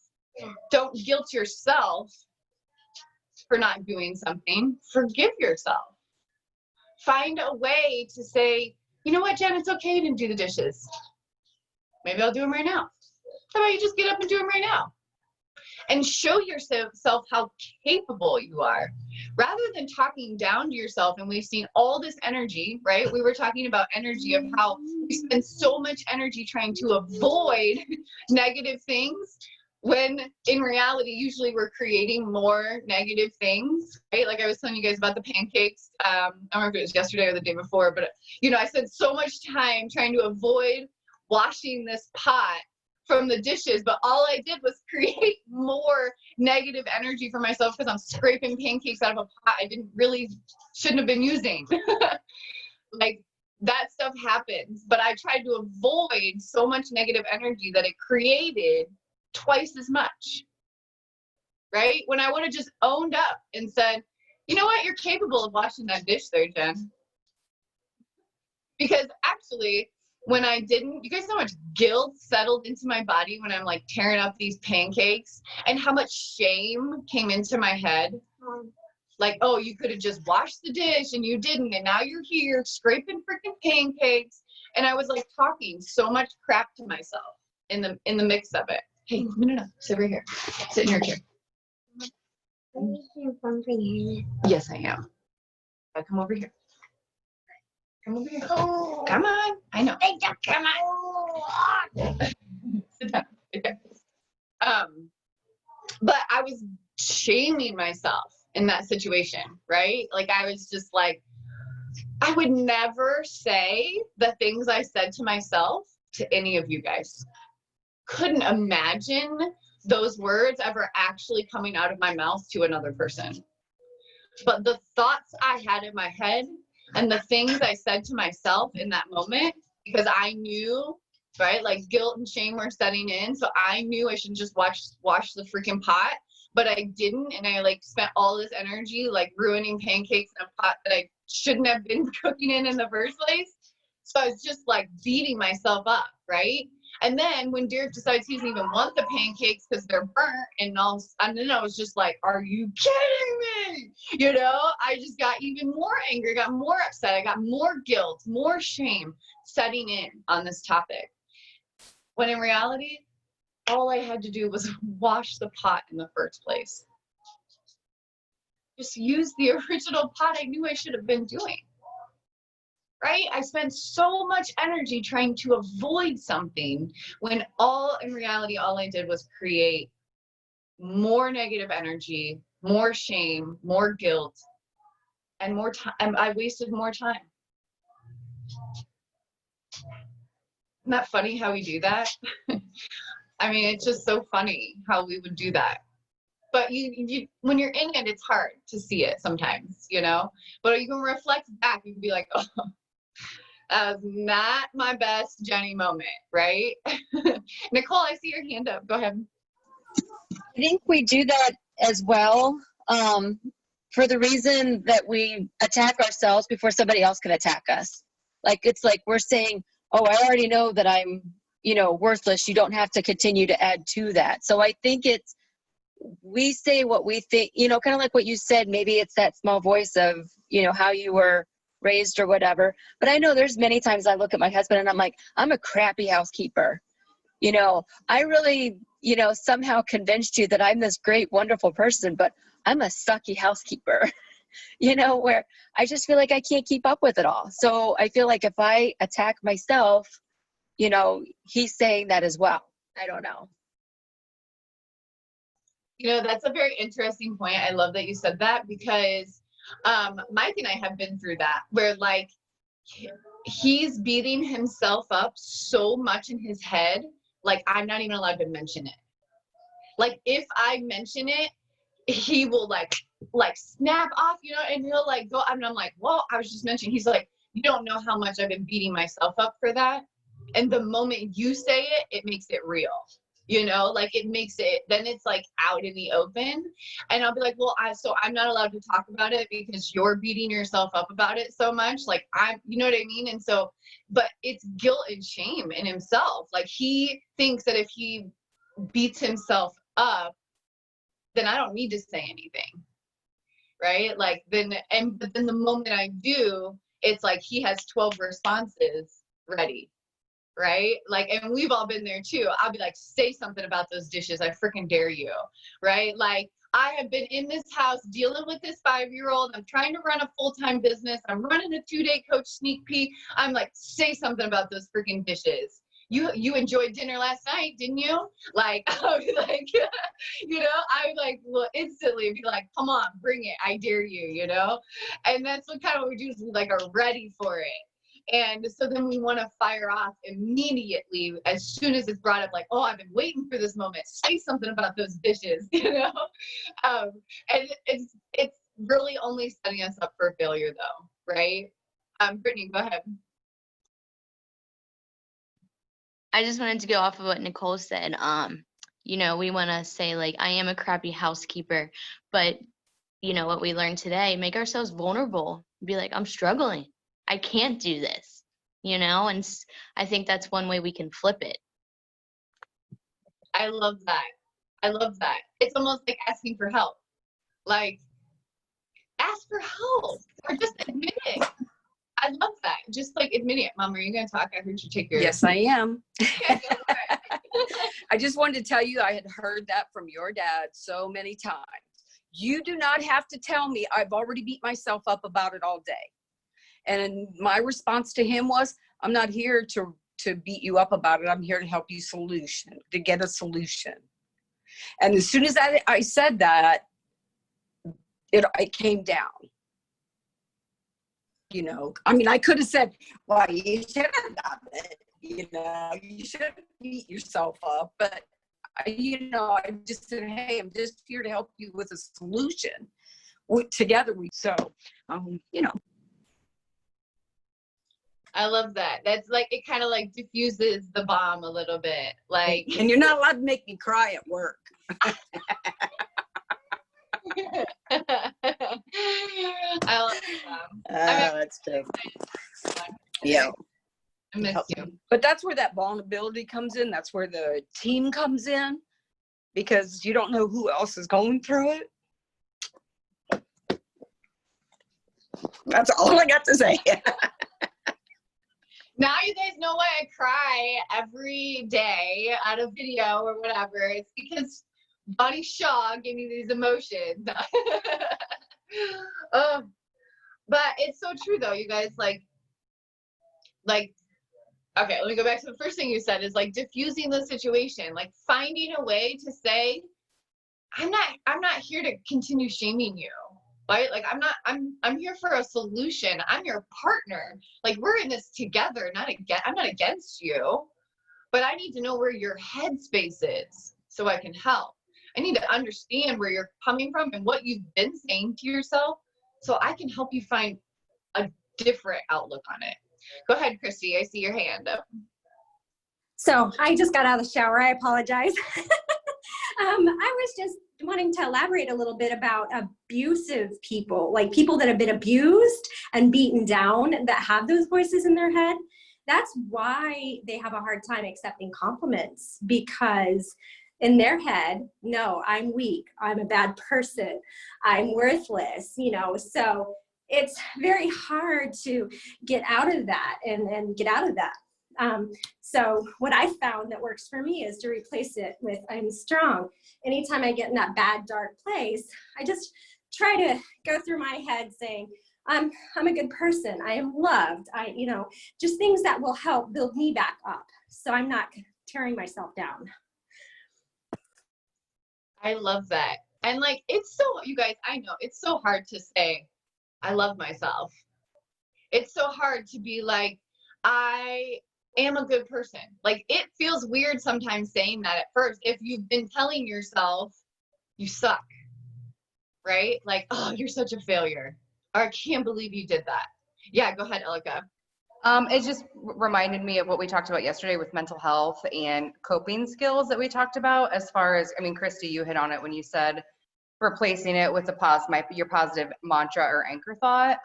Don't guilt yourself for not doing something. Forgive yourself. Find a way to say, you know what, Jen, it's okay to do the dishes. Maybe I'll do them right now. How about you just get up and do them right now? And show yourself how capable you are, rather than talking down to yourself. And we've seen all this energy, right? We were talking about energy, of how we spend so much energy trying to avoid negative things, when in reality, usually we're creating more negative things, right? Like I was telling you guys about the pancakes. I don't remember if it was yesterday or the day before, but you know, I spent so much time trying to avoid washing this pot from the dishes, but all I did was create more negative energy for myself, because I'm scraping pancakes out of a pot I shouldn't have been using. Like that stuff happens, but I tried to avoid so much negative energy that it created twice as much, right? When I would have just owned up and said, you know what, you're capable of washing that dish there, Jen. Because actually, when I didn't, you guys know how much guilt settled into my body when I'm like tearing up these pancakes, and how much shame came into my head. Like, oh, you could have just washed the dish and you didn't, and now you're here scraping freaking pancakes. And I was like talking so much crap to myself in the mix of it. Hey, no, sit right here. Sit in your chair. Yes, I am. Now come over here. Come over here. Oh. Come on. I know. Come on. Sit down. Okay. But I was shaming myself in that situation, right? Like I was just like, I would never say the things I said to myself to any of you guys. Couldn't imagine those words ever actually coming out of my mouth to another person. But the thoughts I had in my head and the things I said to myself in that moment, because I knew, right, like guilt and shame were setting in. So I knew I should just wash the freaking pot, but I didn't. And I like spent all this energy like ruining pancakes in a pot that I shouldn't have been cooking in the first place. So I was just like beating myself up, right? And then when Derek decides he doesn't even want the pancakes because they're burnt, and then I was just like, are you kidding me? You know, I just got even more angry, got more upset. I got more guilt, more shame setting in on this topic. When in reality, all I had to do was wash the pot in the first place. Just use the original pot I knew I should have been doing. right? I spent so much energy trying to avoid something when all in reality, all I did was create more negative energy, more shame, more guilt, and more time. I wasted more time. Isn't that funny how we do that? I mean, it's just so funny how we would do that. But you when you're in it, it's hard to see it sometimes, you know? But you can reflect back, you can be like, oh, that was not my best Jenny moment, right? Nicole, I see your hand up. Go ahead. I think we do that as well, for the reason that we attack ourselves before somebody else can attack us. Like, it's like we're saying, oh, I already know that I'm, worthless. You don't have to continue to add to that. So I think we say what we think, kind of like what you said, maybe it's that small voice of, how you were raised or whatever. But I know there's many times I look at my husband and I'm like, I'm a crappy housekeeper. I really, somehow convinced you that I'm this great, wonderful person, but I'm a sucky housekeeper, where I just feel like I can't keep up with it all. So I feel like if I attack myself, he's saying that as well. I don't know. That's a very interesting point. I love that you said that because Mike and I have been through that where like he's beating himself up so much in his head. Like, I'm not even allowed to mention it. Like, if I mention it, he will like snap off, and he'll like go, and I'm like, well, I was just mentioning, he's like, you don't know how much I've been beating myself up for that. And the moment you say it, it makes it real, like it makes it, then it's like out in the open. And I'll be like, well, so I'm not allowed to talk about it because you're beating yourself up about it so much. Like you know what I mean? And so, but it's guilt and shame in himself. Like he thinks that if he beats himself up, then I don't need to say anything. Right? Like but then the moment I do, it's like he has 12 responses ready. Right? Like, and we've all been there too. I'll be like, say something about those dishes. I freaking dare you. Right? Like, I have been in this house dealing with this 5-year-old. I'm trying to run a full-time business. I'm running a 2-day coach sneak peek. I'm like, say something about those freaking dishes. You enjoyed dinner last night, didn't you? Like, I would be like, I would like, well, instantly be like, come on, bring it. I dare you, And that's what kind of what we do is we like are ready for it. And so then we want to fire off immediately as soon as it's brought up, like, oh, I've been waiting for this moment. Say something about those dishes, And it's really only setting us up for failure, though, right? Brittany, go ahead. I just wanted to go off of what Nicole said. We want to say, like, I am a crappy housekeeper, but, what we learned today, make ourselves vulnerable. Be like, I'm struggling. I can't do this, and I think that's one way we can flip it. I love that. It's almost like asking for help. Like, ask for help or just admit it. I love that. Just like admit it. Mom, are you going to talk? I heard you take your. Yes, I am. I just wanted to tell you I had heard that from your dad so many times. You do not have to tell me. I've already beat myself up about it all day. And my response to him was, I'm not here to beat you up about it. I'm here to help you to get a solution. And as soon as I said that, it came down. I could have said, well, you should have done it. You shouldn't beat yourself up. But, I just said, hey, I'm just here to help you with a solution. Together I love that. That's like, it kind of like diffuses the bomb a little bit. Like, and you're not allowed to make me cry at work. I love that. That's true. Yeah. I miss you. But that's where that vulnerability comes in. That's where the team comes in, because you don't know who else is going through it. That's all I got to say. Now you guys know why I cry every day at a video or whatever. It's because Bonnie Shaw gave me these emotions. But it's so true though, you guys. Like, Like, okay, let me go back to the first thing you said is like diffusing the situation, like finding a way to say, I'm not here to continue shaming you. Right? Like I'm here for a solution. I'm your partner. Like we're in this together, I'm not against you, but I need to know where your headspace is so I can help. I need to understand where you're coming from and what you've been saying to yourself so I can help you find a different outlook on it. Go ahead, Christy. I see your hand up. So I just got out of the shower. I apologize. I was just wanting to elaborate a little bit about abusive people, like people that have been abused and beaten down that have those voices in their head. That's why they have a hard time accepting compliments, because in their head, no, I'm weak, I'm a bad person, I'm worthless, you know, so it's very hard to get out of that and get out of that. So what I found that works for me is to replace it with I'm strong. Anytime I get in that bad, dark place, I just try to go through my head saying, I'm a good person. I am loved. You know, just things that will help build me back up. So I'm not tearing myself down. I love that. And like, it's so, you guys, I know it's so hard to say, I love myself. It's so hard to be like, I am a good person. Like it feels weird sometimes saying that at first, if you've been telling yourself you suck, right? Like, oh, you're such a failure. Or I can't believe you did that. Yeah, go ahead, Elika. It just reminded me of what we talked about yesterday with mental health and coping skills that we talked about, as far as, I mean, Christy, you hit on it when you said replacing it with your positive mantra or anchor thought.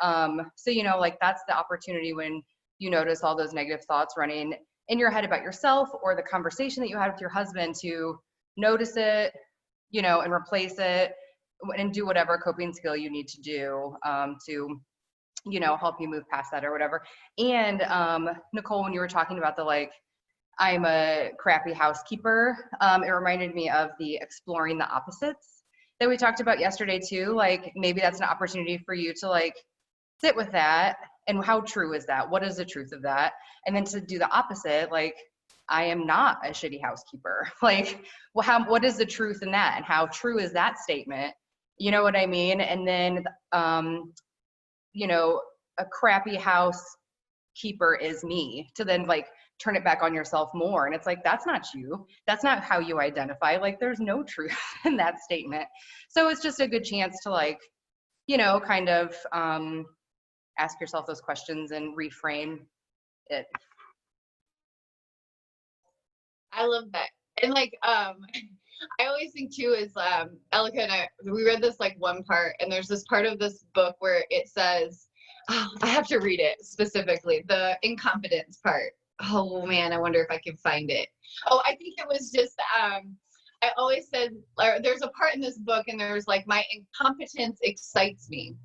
So, you know, like that's the opportunity when you notice all those negative thoughts running in your head about yourself or the conversation that you had with your husband, to notice it, you know, and replace it and do whatever coping skill you need to do to, you know, help you move past that or whatever. And Nicole, when you were talking about the, like, I'm a crappy housekeeper, it reminded me of the exploring the opposites that we talked about yesterday too. Like maybe that's an opportunity for you to like sit with that, and how true is that? What is the truth of that? And then to do the opposite, like, I am not a shitty housekeeper. Like, well, what is the truth in that? And how true is that statement? You know what I mean? And then, you know, a crappy housekeeper is me, to then like turn it back on yourself more. And it's like, that's not you. That's not how you identify. Like, there's no truth in that statement. So it's just a good chance to, like, you know, kind of ask yourself those questions and reframe it. I love that. And like, I always think too is, Elika and I, we read this like one part, and there's this part of this book where it says, oh, I have to read it specifically, the incompetence part. Oh man, I wonder if I can find it. Oh, I think it was just, I always said, or there's a part in this book and there's like, my incompetence excites me.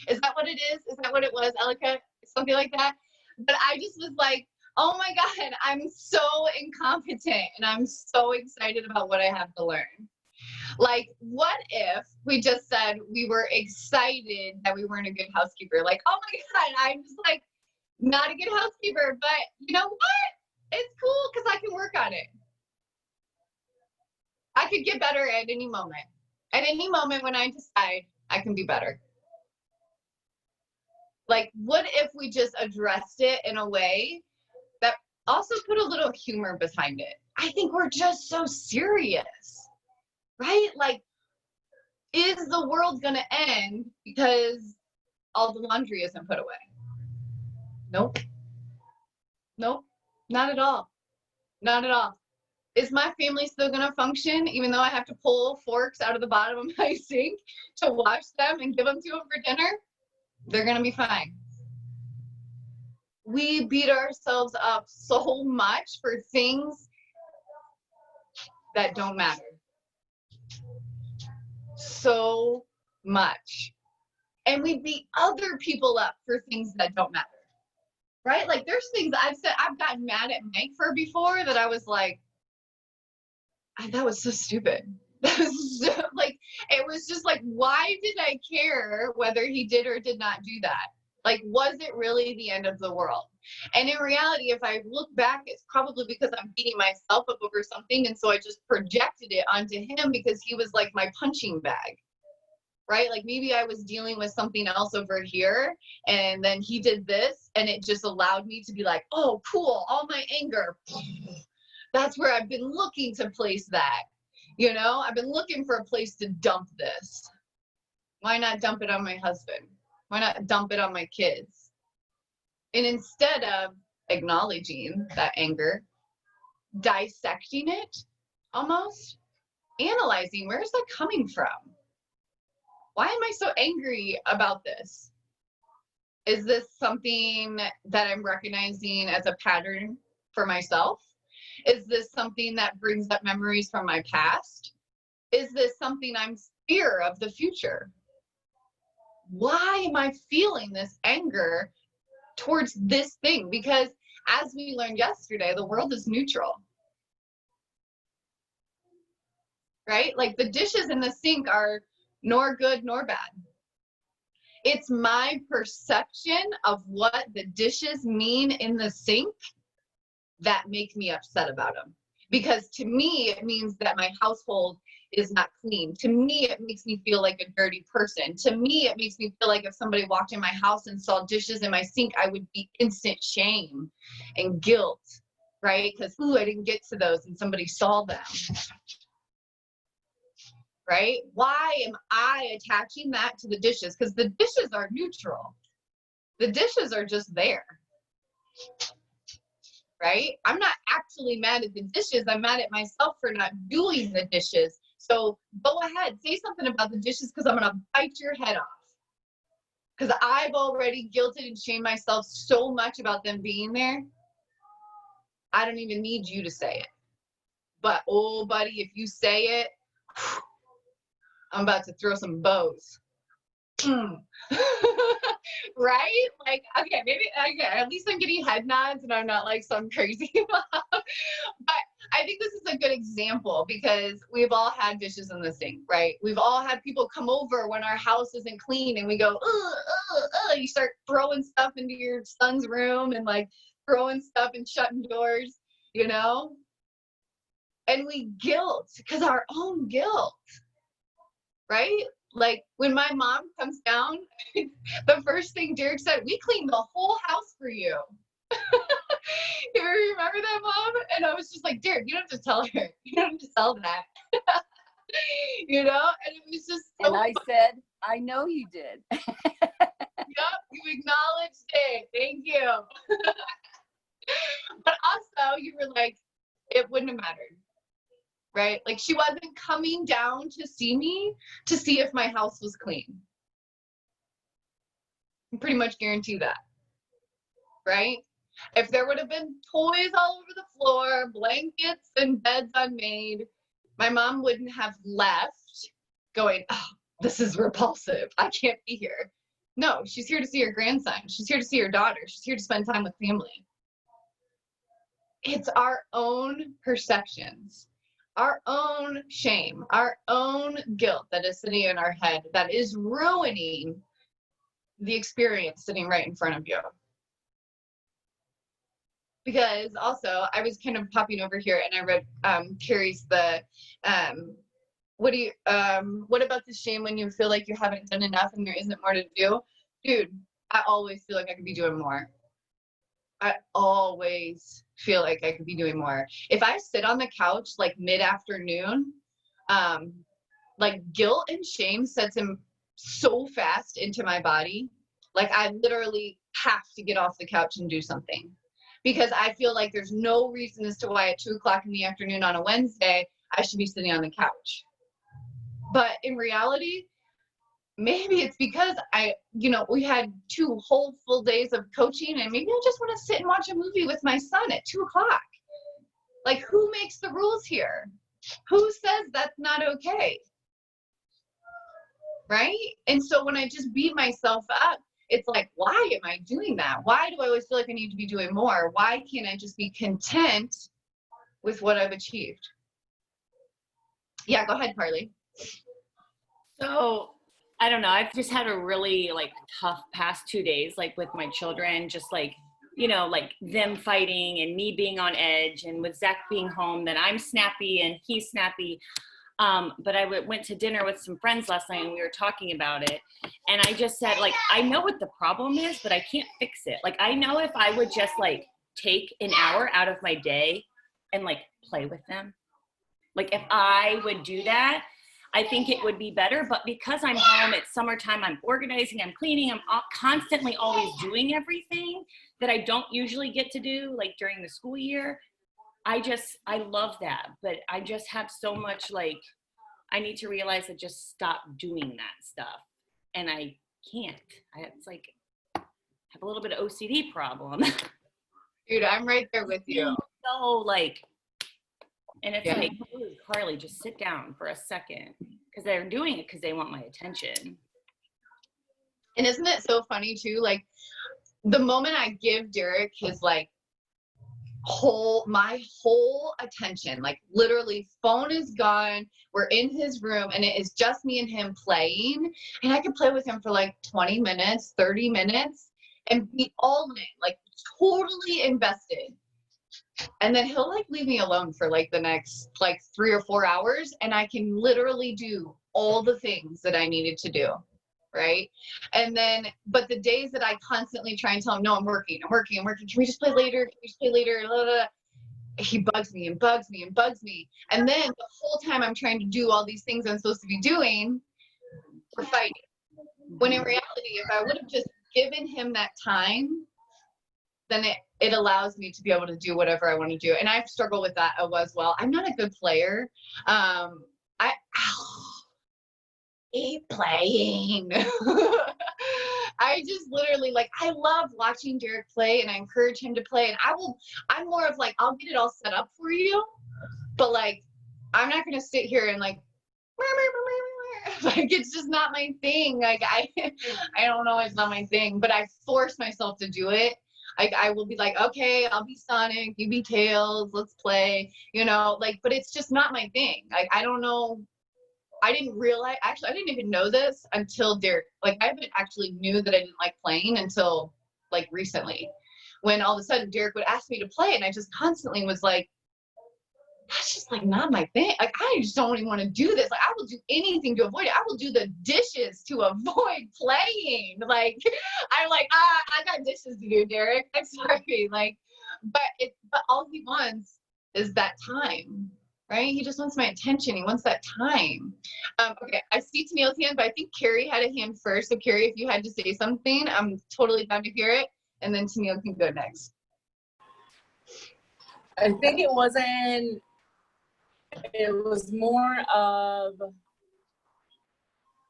Is that what it is? Is that what it was, Elika? Something like that? But I just was like, oh my God, I'm so incompetent and I'm so excited about what I have to learn. Like, what if we just said we were excited that we weren't a good housekeeper? Like, oh my God, I'm just like not a good housekeeper, but you know what? It's cool because I can work on it. I could get better at any moment. At any moment when I decide I can be better. Like, what if we just addressed it in a way that also put a little humor behind it? I think we're just so serious, right? Like, is the world gonna end because all the laundry isn't put away? Nope. Nope, not at all. Not at all. Is my family still gonna function even though I have to pull forks out of the bottom of my sink to wash them and give them to them for dinner? They're gonna be fine. We beat ourselves up so much for things that don't matter. So much. And we beat other people up for things that don't matter. Right? Like, there's things I've gotten mad at Mike for before that I was like, that was so stupid. That was so, like, it was just like, why did I care whether he did or did not do that? Like, was it really the end of the world? And in reality, if I look back, it's probably because I'm beating myself up over something. And so I just projected it onto him because he was like my punching bag, right? Like maybe I was dealing with something else over here and then he did this and it just allowed me to be like, oh, cool, all my anger. That's where I've been looking to place that. You know, I've been looking for a place to dump this. Why not dump it on my husband? Why not dump it on my kids? And instead of acknowledging that anger, dissecting it almost, analyzing, where is that coming from? Why am I so angry about this? Is this something that I'm recognizing as a pattern for myself? Is this something that brings up memories from my past? Is this something I'm fear of the future? Why am I feeling this anger towards this thing? Because as we learned yesterday, the world is neutral. Right? Like the dishes in the sink are nor good nor bad. It's my perception of what the dishes mean in the sink that make me upset about them. Because to me, it means that my household is not clean. To me, it makes me feel like a dirty person. To me, it makes me feel like if somebody walked in my house and saw dishes in my sink, I would be instant shame and guilt, right? Because, ooh, I didn't get to those and somebody saw them. Right? Why am I attaching that to the dishes? Because the dishes are neutral. The dishes are just there. Right? I'm not actually mad at the dishes. I'm mad at myself for not doing the dishes. So go ahead, say something about the dishes because I'm going to bite your head off. Because I've already guilted and shamed myself so much about them being there. I don't even need you to say it. But, oh, buddy, if you say it, I'm about to throw some bows. Right? Like, okay, maybe, okay, at least I'm getting head nods and I'm not like some crazy mom. But I think this is a good example because we've all had dishes in the sink, right? We've all had people come over when our house isn't clean and we go, you start throwing stuff into your son's room and like throwing stuff and shutting doors, you know? And we guilt because our own guilt. Right? Like when my mom comes down, the first thing Derek said, we cleaned the whole house for you. You remember that, Mom? And I was just like, Derek, you don't have to tell her. You don't have to tell that. You know? And it was just so And I said, I know you did. Yep, you acknowledged it. Thank you. But also you were like, it wouldn't have mattered. Right? Like she wasn't coming down to see me to see if my house was clean. I can pretty much guarantee that. Right? If there would have been toys all over the floor, blankets and beds unmade, my mom wouldn't have left going, oh, this is repulsive. I can't be here. No, she's here to see her grandson. She's here to see her daughter. She's here to spend time with family. It's our own perceptions. Our own shame, our own guilt that is sitting in our head that is ruining the experience sitting right in front of you. Because also, I was kind of popping over here and I read Carrie's what about the shame when you feel like you haven't done enough and there isn't more to do? Dude, I always feel like I could be doing more. I always feel like I could be doing more. If I sit on the couch like mid-afternoon, like guilt and shame sets him so fast into my body. Like I literally have to get off the couch and do something because I feel like there's no reason as to why at 2:00 in the afternoon on a Wednesday, I should be sitting on the couch. But in reality, maybe it's because we had 2 whole full days of coaching and maybe I just want to sit and watch a movie with my son at 2:00. Like who makes the rules here? Who says that's not okay? Right? And so when I just beat myself up, it's like, why am I doing that? Why do I always feel like I need to be doing more? Why can't I just be content with what I've achieved? Yeah, go ahead, Carly. So I don't know. I've just had a really like tough past 2 days, like with my children, just like, you know, like them fighting and me being on edge, and with Zach being home, then I'm snappy and he's snappy. But I went to dinner with some friends last night and we were talking about it. And I just said, like, I know what the problem is, but I can't fix it. Like, I know if I would just like take an hour out of my day and like play with them, like if I would do that, I think it would be better. But because I'm home, it's summertime, I'm organizing, I'm cleaning, I'm constantly always doing everything that I don't usually get to do like during the school year. I love that, but I just have so much, like, I need to realize to just stop doing that stuff. And I can't. It's like, I have a little bit of OCD problem. Dude, I'm right there with you. So like, and it's like, ooh, Carly, just sit down for a second, because they're doing it because they want my attention. And isn't it so funny too? Like, the moment I give Derek his like my whole attention, like literally phone is gone, we're in his room and it is just me and him playing, and I can play with him for like 20 minutes, 30 minutes and be all in, like totally invested. And then he'll like leave me alone for like the next like 3 or 4 hours, and I can literally do all the things that I needed to do. Right. And then, but the days that I constantly try and tell him, no, I'm working. Can we just play later? Can we just play later? Blah, blah, blah. He bugs me and bugs me and bugs me. And then the whole time I'm trying to do all these things I'm supposed to be doing, we're fighting. When in reality, if I would have just given him that time, then it allows me to be able to do whatever I want to do. And I struggle with that as well. I'm not a good player. I hate playing. I just literally, like, I love watching Derek play and I encourage him to play. And I'm more of like, I'll get it all set up for you, but like, I'm not going to sit here and like, like, it's just not my thing. Like, I don't know, it's not my thing, but I force myself to do it. Like, I will be like, okay, I'll be Sonic, you be Tails, let's play, you know, like, but it's just not my thing. Like, I don't know. I didn't realize, actually, I didn't even know this until Derek, like, I haven't actually knew that I didn't like playing until like recently, when all of a sudden Derek would ask me to play and I just constantly was like, that's just like not my thing. Like, I just don't even want to do this. Like, I will do anything to avoid it. I will do the dishes to avoid playing. Like, I'm like, I got dishes to do, Derek. I'm sorry. Like, but all he wants is that time, right? He just wants my attention. He wants that time. Okay, I see Tennille's hand, but I think Carrie had a hand first. So Carrie, if you had to say something, I'm totally down to hear it. And then Tennille can go next. I think it was more of,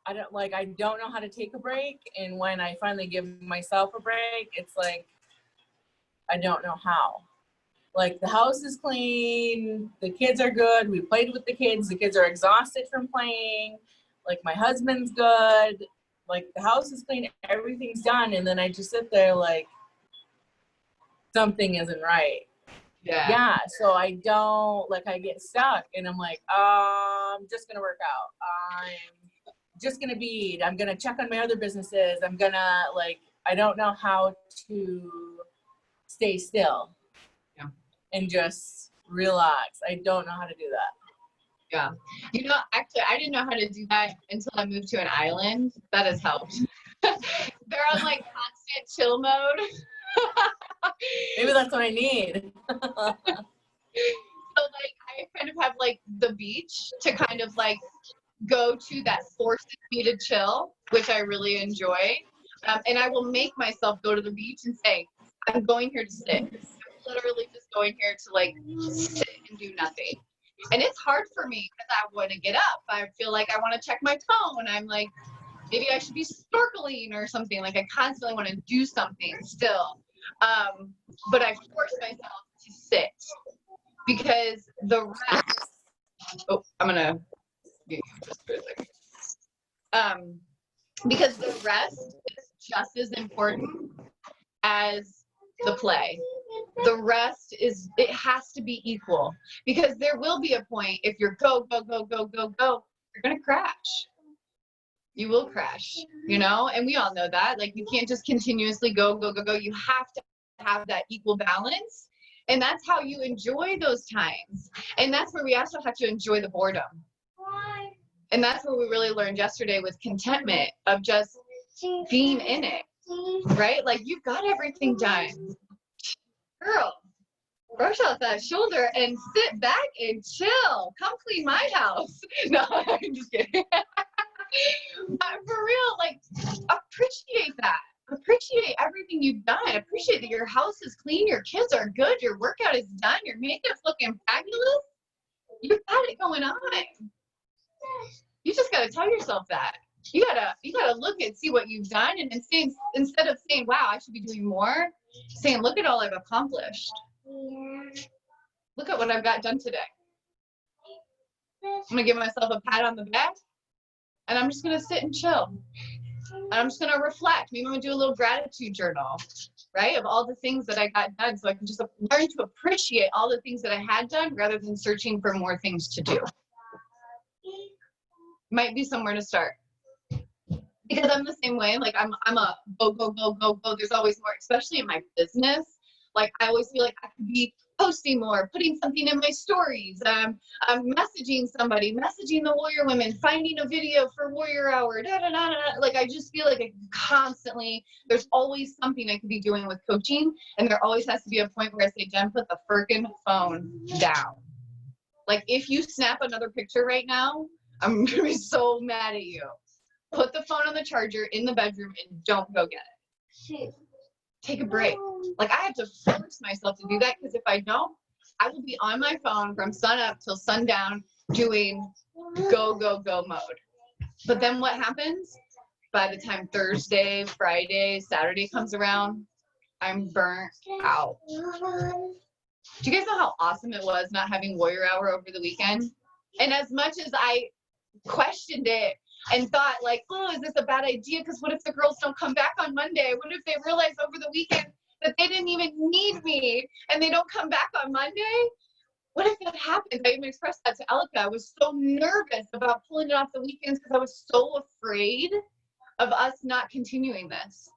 I don't know how to take a break. And when I finally give myself a break, it's like, I don't know how. Like, the house is clean, the kids are good, we played with the kids are exhausted from playing, like, my husband's good, like, the house is clean, everything's done, and then I just sit there like, something isn't right. Yeah, so I don't, like, I get stuck, and I'm like, I'm just gonna work out, I'm just gonna be, I'm gonna check on my other businesses, I'm gonna, like, I don't know how to stay still. And just relax. I don't know how to do that. Yeah. You know, actually, I didn't know how to do that until I moved to an island. That has helped. They're on like constant chill mode. Maybe that's what I need. So like, I kind of have like the beach to kind of like go to that forces me to chill, which I really enjoy. And I will make myself go to the beach and say, I'm going here to sit. Literally just going here to like sit and do nothing. And it's hard for me because I want to get up. I feel like I want to check my phone. I'm like, maybe I should be snorkeling or something. Like, I constantly want to do something still. But I force myself to sit because the rest, I'm gonna get you just for a second. Because the rest is just as important as the play. The rest is, it has to be equal, because there will be a point if you're go, you're gonna crash. You will crash, you know, and we all know that. Like, you can't just continuously go, go, go, go. You have to have that equal balance. And that's how you enjoy those times. And that's where we also have to enjoy the boredom. And that's what we really learned yesterday with contentment of just being in it, right? Like, you've got everything done. Girl, brush out that shoulder and sit back and chill. Come clean my house. No, I'm just kidding. But for real, like, appreciate that. Appreciate everything you've done. Appreciate that your house is clean, your kids are good, your workout is done, your makeup's looking fabulous. You've got it going on. You just gotta tell yourself that. You gotta look and see what you've done, and then instead of saying, wow, I should be doing more, saying, look at all I've accomplished. Look at what I've got done today. I'm gonna give myself a pat on the back, and I'm just gonna sit and chill. And I'm just gonna reflect. Maybe I'm gonna do a little gratitude journal, right? Of all the things that I got done, so I can just learn to appreciate all the things that I had done rather than searching for more things to do. Might be somewhere to start. Because I'm the same way. Like, I'm a go, go, go, go, go. There's always more, especially in my business. Like, I always feel like I could be posting more, putting something in my stories. I'm messaging somebody, messaging the Warrior Women, finding a video for Warrior Hour. Da, da, da, da. Like, I just feel like I constantly, there's always something I could be doing with coaching. And there always has to be a point where I say, Jen, put the frickin' phone down. Like, if you snap another picture right now, I'm gonna be so mad at you. Put the phone on the charger in the bedroom and don't go get it. Take a break. Like, I have to force myself to do that, because if I don't, I will be on my phone from sun up till sundown doing go, go, go mode. But then what happens? By the time Thursday, Friday, Saturday comes around, I'm burnt out. Do you guys know how awesome it was not having Warrior Hour over the weekend? And as much as I questioned it and thought, like, oh, is this a bad idea? Because what if the girls don't come back on Monday? What if they realize over the weekend that they didn't even need me and they don't come back on Monday? What if that happens? I even expressed that to Elika. I was so nervous about pulling it off the weekends because I was so afraid of us not continuing this.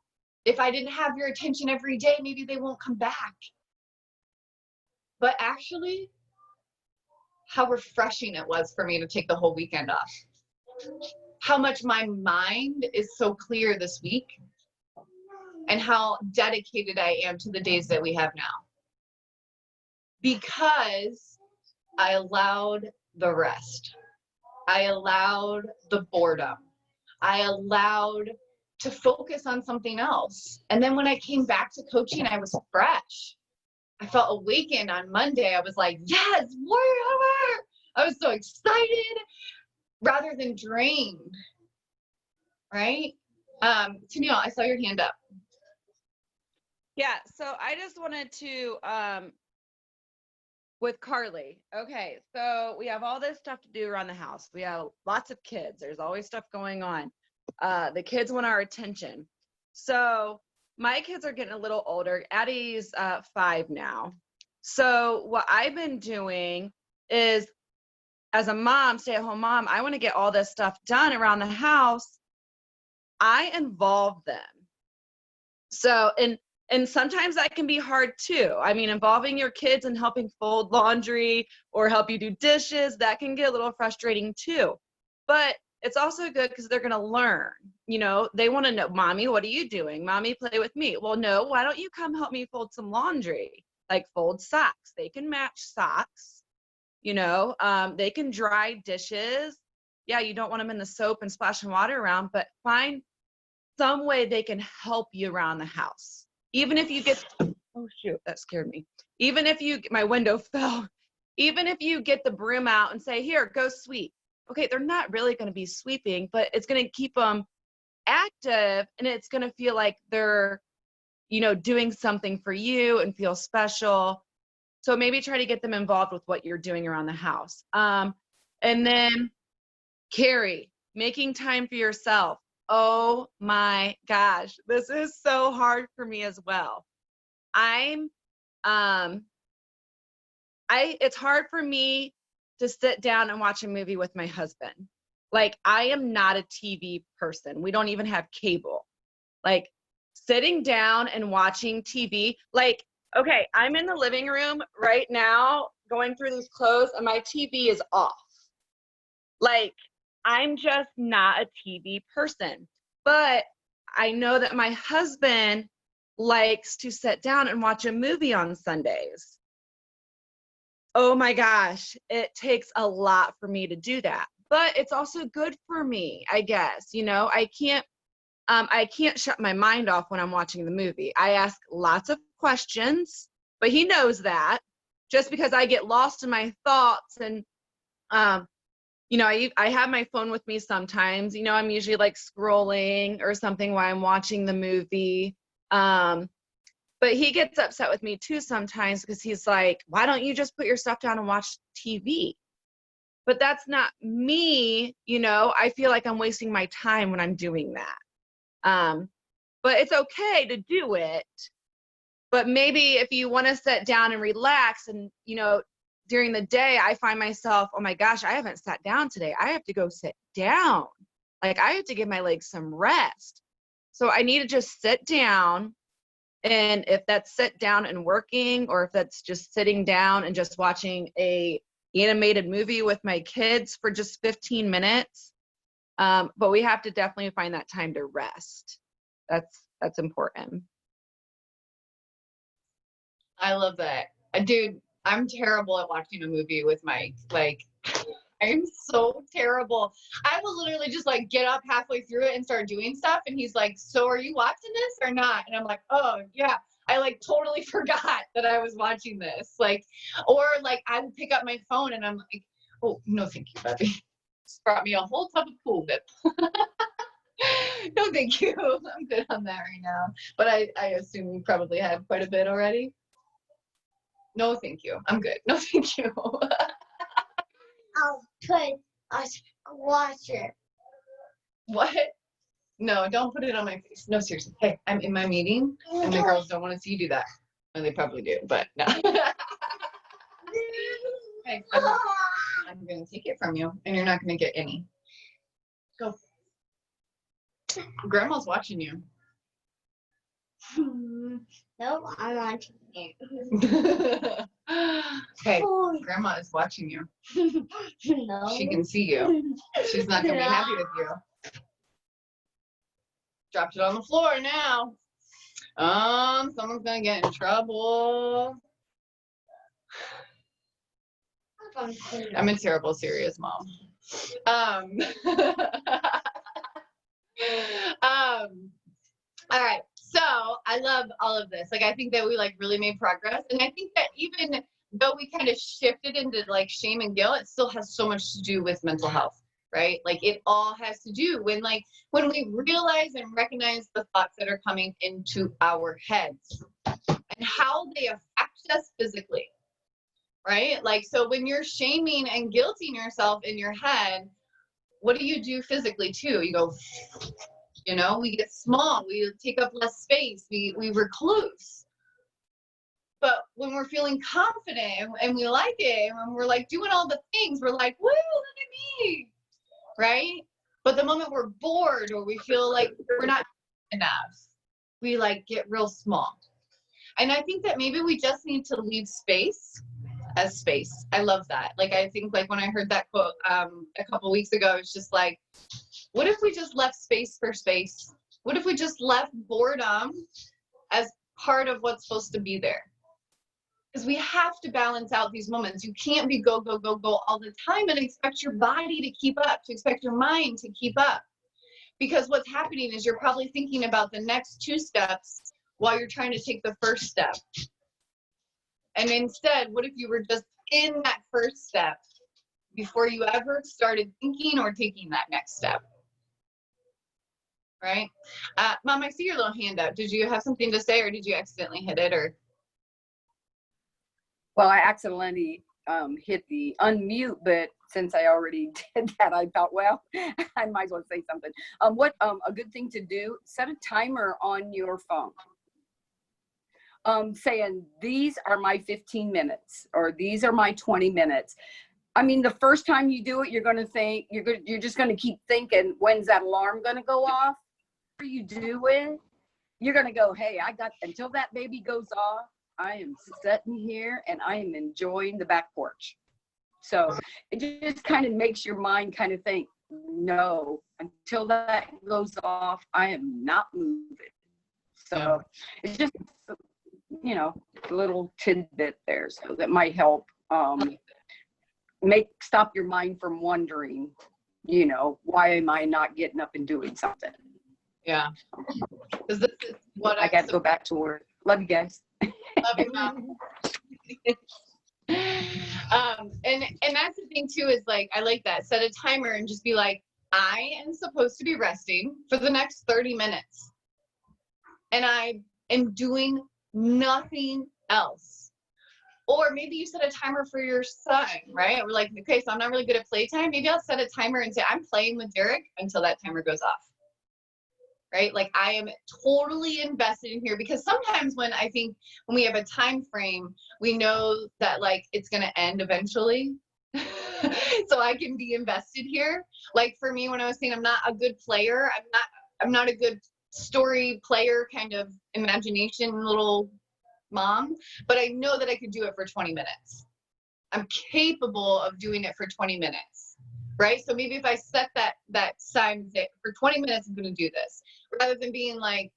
If I didn't have your attention every day, maybe they won't come back. But actually, how refreshing it was for me to take the whole weekend off. How much my mind is so clear this week, and how dedicated I am to the days that we have now. Because I allowed the rest. I allowed the boredom. I allowed to focus on something else. And then when I came back to coaching, I was fresh. I felt awakened on Monday. I was like, yes, Warrior Hour. I was so excited rather than drained, right? Tennille, I saw your hand up. Yeah, so I just wanted to, with Carly. Okay, so we have all this stuff to do around the house. We have lots of kids. There's always stuff going on. The kids want our attention. So my kids are getting a little older. Addie's 5 now. So what I've been doing is, as a mom, stay-at-home mom, I want to get all this stuff done around the house. I involve them. So, and sometimes that can be hard too. I mean, involving your kids and helping fold laundry or help you do dishes, that can get a little frustrating too. But it's also good because they're going to learn. You know, they want to know, Mommy, what are you doing? Mommy, play with me. Well, no, why don't you come help me fold some laundry? Like fold socks. They can match socks. You know, they can dry dishes. Yeah, you don't want them in the soap and splashing water around, but find some way they can help you around the house. Even if you get, oh shoot, that scared me. Even if you, my window fell. Even if you get the broom out and say, here, go sweep. Okay, they're not really going to be sweeping, but it's going to keep them active, and it's going to feel like they're, you know, doing something for you and feel special. So maybe try to get them involved with what you're doing around the house. And then Carrie, making time for yourself. Oh my gosh, this is so hard for me as well. It's hard for me to sit down and watch a movie with my husband. Like, I am not a TV person. We don't even have cable. Like, sitting down and watching TV, like, okay, I'm in the living room right now going through these clothes and my TV is off. Like, I'm just not a TV person. But I know that my husband likes to sit down and watch a movie on Sundays. Oh my gosh, it takes a lot for me to do that. But it's also good for me, I guess. You know, I can't shut my mind off when I'm watching the movie. I ask lots of questions, but he knows that, just because I get lost in my thoughts. And you know, I have my phone with me sometimes. You know, I'm usually like scrolling or something while I'm watching the movie. But he gets upset with me too sometimes, because he's like, why don't you just put your stuff down and watch TV? But that's not me. You know, I feel like I'm wasting my time when I'm doing that. But it's okay to do it. But maybe if you want to sit down and relax, and, you know, during the day, I find myself, oh my gosh, I haven't sat down today. I have to go sit down. Like, I have to give my legs some rest. So I need to just sit down. And if that's sit down and working, or if that's just sitting down and just watching a animated movie with my kids for just 15 minutes. But we have to definitely find that time to rest. That's important. I love that. Dude, I'm terrible at watching a movie with Mike. Like, I'm so terrible. I will literally just like get up halfway through it and start doing stuff. And he's like, so are you watching this or not? And I'm like, oh yeah. I like totally forgot that I was watching this. Like, or like I would pick up my phone and I'm like, oh, no, thank you, Bobby. Just brought me a whole tub of Cool Whip. No, thank you. I'm good on that right now. But I assume you probably had quite a bit already. No, thank you. I'm good. No, thank you. I'll put a squasher. What? No, don't put it on my face. No, seriously. Hey, I'm in my meeting, and the girls don't want to see you do that. And they probably do, but no. Hey, I'm going to take it from you, and you're not going to get any. Go. Grandma's watching you. No, I'm watching you. Hey, Grandma is watching you. No. She can see you. She's not going to be happy with you. Dropped it on the floor now. Someone's gonna get in trouble. I'm a terrible serious mom. All right. So I love all of this. Like, I think that we like really made progress, and I think that even though we kind of shifted into like shame and guilt, it still has so much to do with mental health. Right? Like, it all has to do when we realize and recognize the thoughts that are coming into our heads and how they affect us physically, right? Like, so when you're shaming and guilting yourself in your head, what do you do physically too? You go, you know, we get small, we take up less space, we recluse. But when we're feeling confident and we like it, and when we're like doing all the things, we're like, woo, look at me. Right? But the moment we're bored or we feel like we're not enough, we like get real small. And I think that maybe we just need to leave space as space. I love that. Like, I think like when I heard that quote a couple weeks ago, it's just like, what if we just left space for space? What if we just left boredom as part of what's supposed to be there? Because we have to balance out these moments. You can't be go, go, go, go all the time and expect your body to keep up, to expect your mind to keep up. Because what's happening is you're probably thinking about the next 2 steps while you're trying to take the first step. And instead, what if you were just in that first step before you ever started thinking or taking that next step? Right? Mom, I see your little hand up. Did you have something to say, or did you accidentally hit it? Or Well, I accidentally hit the unmute, but since I already did that, I thought, well, I might as well say something. What a good thing to do, set a timer on your phone. Saying, these are my 15 minutes, or these are my 20 minutes. I mean, the first time you do it, you're going to think, you're just going to keep thinking, when's that alarm going to go off? After you do it, you're going to go, hey, until that baby goes off, I am sitting here and I am enjoying the back porch. So it just kind of makes your mind kind of think, no, until that goes off, I am not moving. So it's just, a little tidbit there. So that might help stop your mind from wondering, why am I not getting up and doing something? Yeah. Because this is what I got to go back to work. Love you guys. Love you, Mom. And that's the thing too, is like, I like that. Set a timer and just be like, I am supposed to be resting for the next 30 minutes. And I am doing nothing else. Or maybe you set a timer for your son, right? We're like, okay, so I'm not really good at playtime. Maybe I'll set a timer and say, I'm playing with Derek until that timer goes off. Right? Like I am totally invested in here, because sometimes when we have a time frame, we know that like it's going to end eventually. So I can be invested here. Like for me, when I was saying I'm not a good player, I'm not a good story player, kind of imagination little mom, but I know that I could do it for 20 minutes. I'm capable of doing it for 20 minutes. Right? So maybe if I set that sign that for 20 minutes I'm going to do this, rather than being like,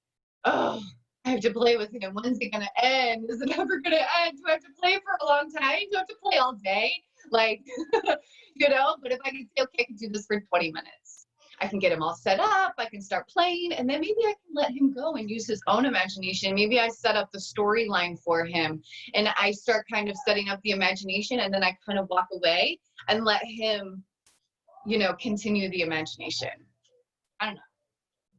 oh, I have to play with him. When's it going to end? Is it ever going to end? Do I have to play for a long time? Do I have to play all day? Like, but if I can say, okay, I can do this for 20 minutes. I can get him all set up. I can start playing, and then maybe I can let him go and use his own imagination. Maybe I set up the storyline for him, and I start kind of setting up the imagination, and then I kind of walk away and let him, continue the imagination. I don't know.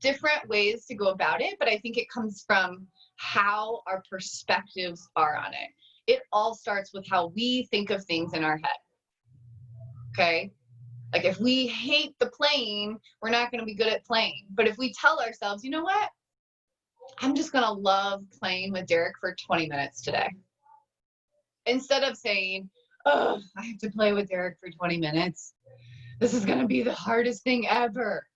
Different ways to go about it, but I think it comes from how our perspectives are on it. It all starts with how we think of things in our head. Okay? Like if we hate the playing, we're not going to be good at playing. But if we tell ourselves, you know what? I'm just going to love playing with Derek for 20 minutes today. Instead of saying, oh, I have to play with Derek for 20 minutes. This is going to be the hardest thing ever.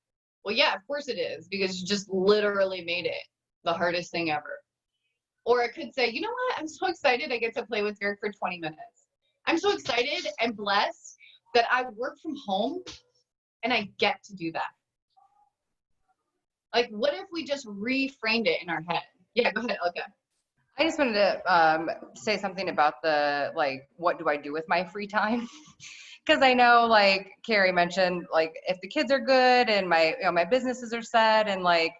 Well, yeah, of course it is, because you just literally made it the hardest thing ever. Or I could say, you know what? I'm so excited I get to play with Derek for 20 minutes. I'm so excited and blessed that I work from home and I get to do that. Like, what if we just reframed it in our head? Yeah, go ahead, Elka. I just wanted to say something about what do I do with my free time? Because I know, like Carrie mentioned, like if the kids are good and my businesses are set, and like,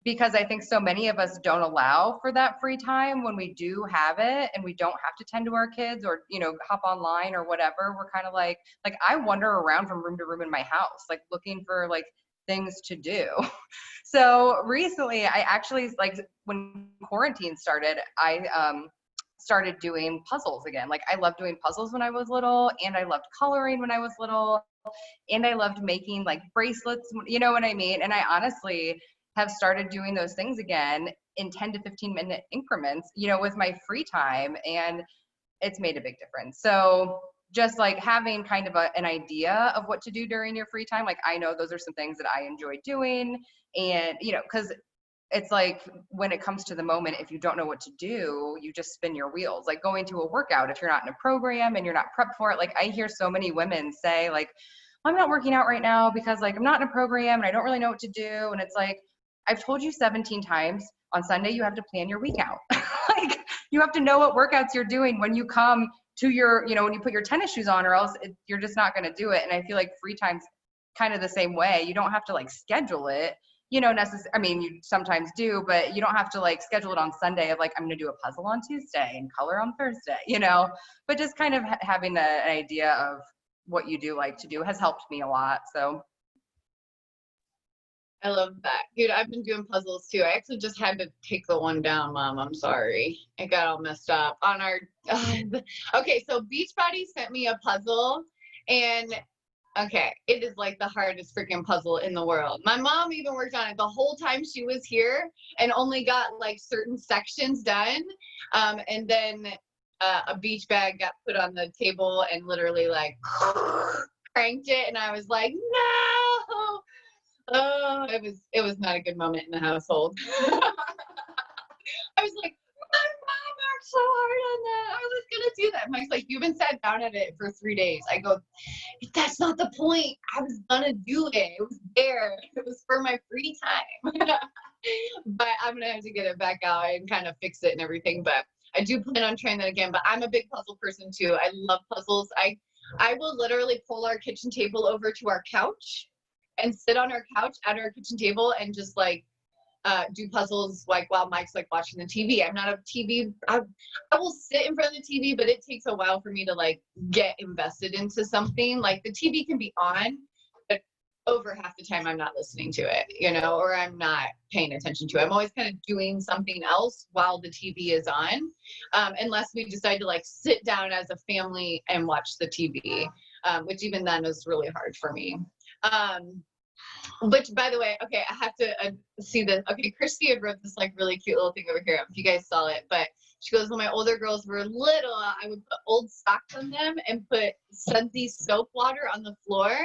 because I think so many of us don't allow for that free time when we do have it, and we don't have to tend to our kids or hop online or whatever. We're kind of like I wander around from room to room in my house, like looking for like things to do. So recently, I actually, like when quarantine started, I started doing puzzles again. Like I loved doing puzzles when I was little, and I loved coloring when I was little, and I loved making like bracelets, you know what I mean? And I honestly have started doing those things again in 10 to 15 minute increments, with my free time, and it's made a big difference. So just like having kind of an idea of what to do during your free time. Like I know those are some things that I enjoy doing, and because it's like when it comes to the moment, if you don't know what to do, you just spin your wheels. Like going to a workout, if you're not in a program and you're not prepped for it. Like I hear so many women say like, I'm not working out right now because like I'm not in a program and I don't really know what to do. And it's like, I've told you 17 times, on Sunday you have to plan your week out. Like you have to know what workouts you're doing when you come to your, when you put your tennis shoes on, or else you're just not going to do it. And I feel like free time's kind of the same way. You don't have to like schedule it. I mean, you sometimes do, but you don't have to like schedule it on Sunday of like, I'm going to do a puzzle on Tuesday and color on Thursday, but just kind of having an idea of what you do like to do has helped me a lot. So. I love that. Dude, I've been doing puzzles too. I actually just had to take the one down, Mom. I'm sorry. It got all messed up on our, okay. So Beachbody sent me a puzzle, and okay, it is like the hardest freaking puzzle in the world. My mom even worked on it the whole time she was here and only got like certain sections done. And then a beach bag got put on the table and literally like cranked it, and I was like, no. Oh, it was not a good moment in the household. I was like, my mom worked so hard on that. I was gonna do that. Mike's like, you haven't sat down at it for 3 days. I go, that's not the point. I was gonna do it. It was there. It was for my free time. But I'm gonna have to get it back out and kind of fix it and everything. But I do plan on trying that again. But I'm a big puzzle person too. I love puzzles. I will literally pull our kitchen table over to our couch and sit on our couch at our kitchen table and just like do puzzles like while Mike's like watching the TV. I'm not a TV. I will sit in front of the TV, but it takes a while for me to like get invested into something. Like the TV can be on, but over half the time I'm not listening to it, you know, or I'm not paying attention to it. I'm always kind of doing something else while the TV is on, unless we decide to like sit down as a family and watch the TV, which even then is really hard for me. Which, by the way, okay, I have to see this. Okay, Christy had wrote this like really cute little thing over here. If you guys saw it, but she goes, when my older girls were little, I would put old socks on them and put Sunsy soap water on the floor,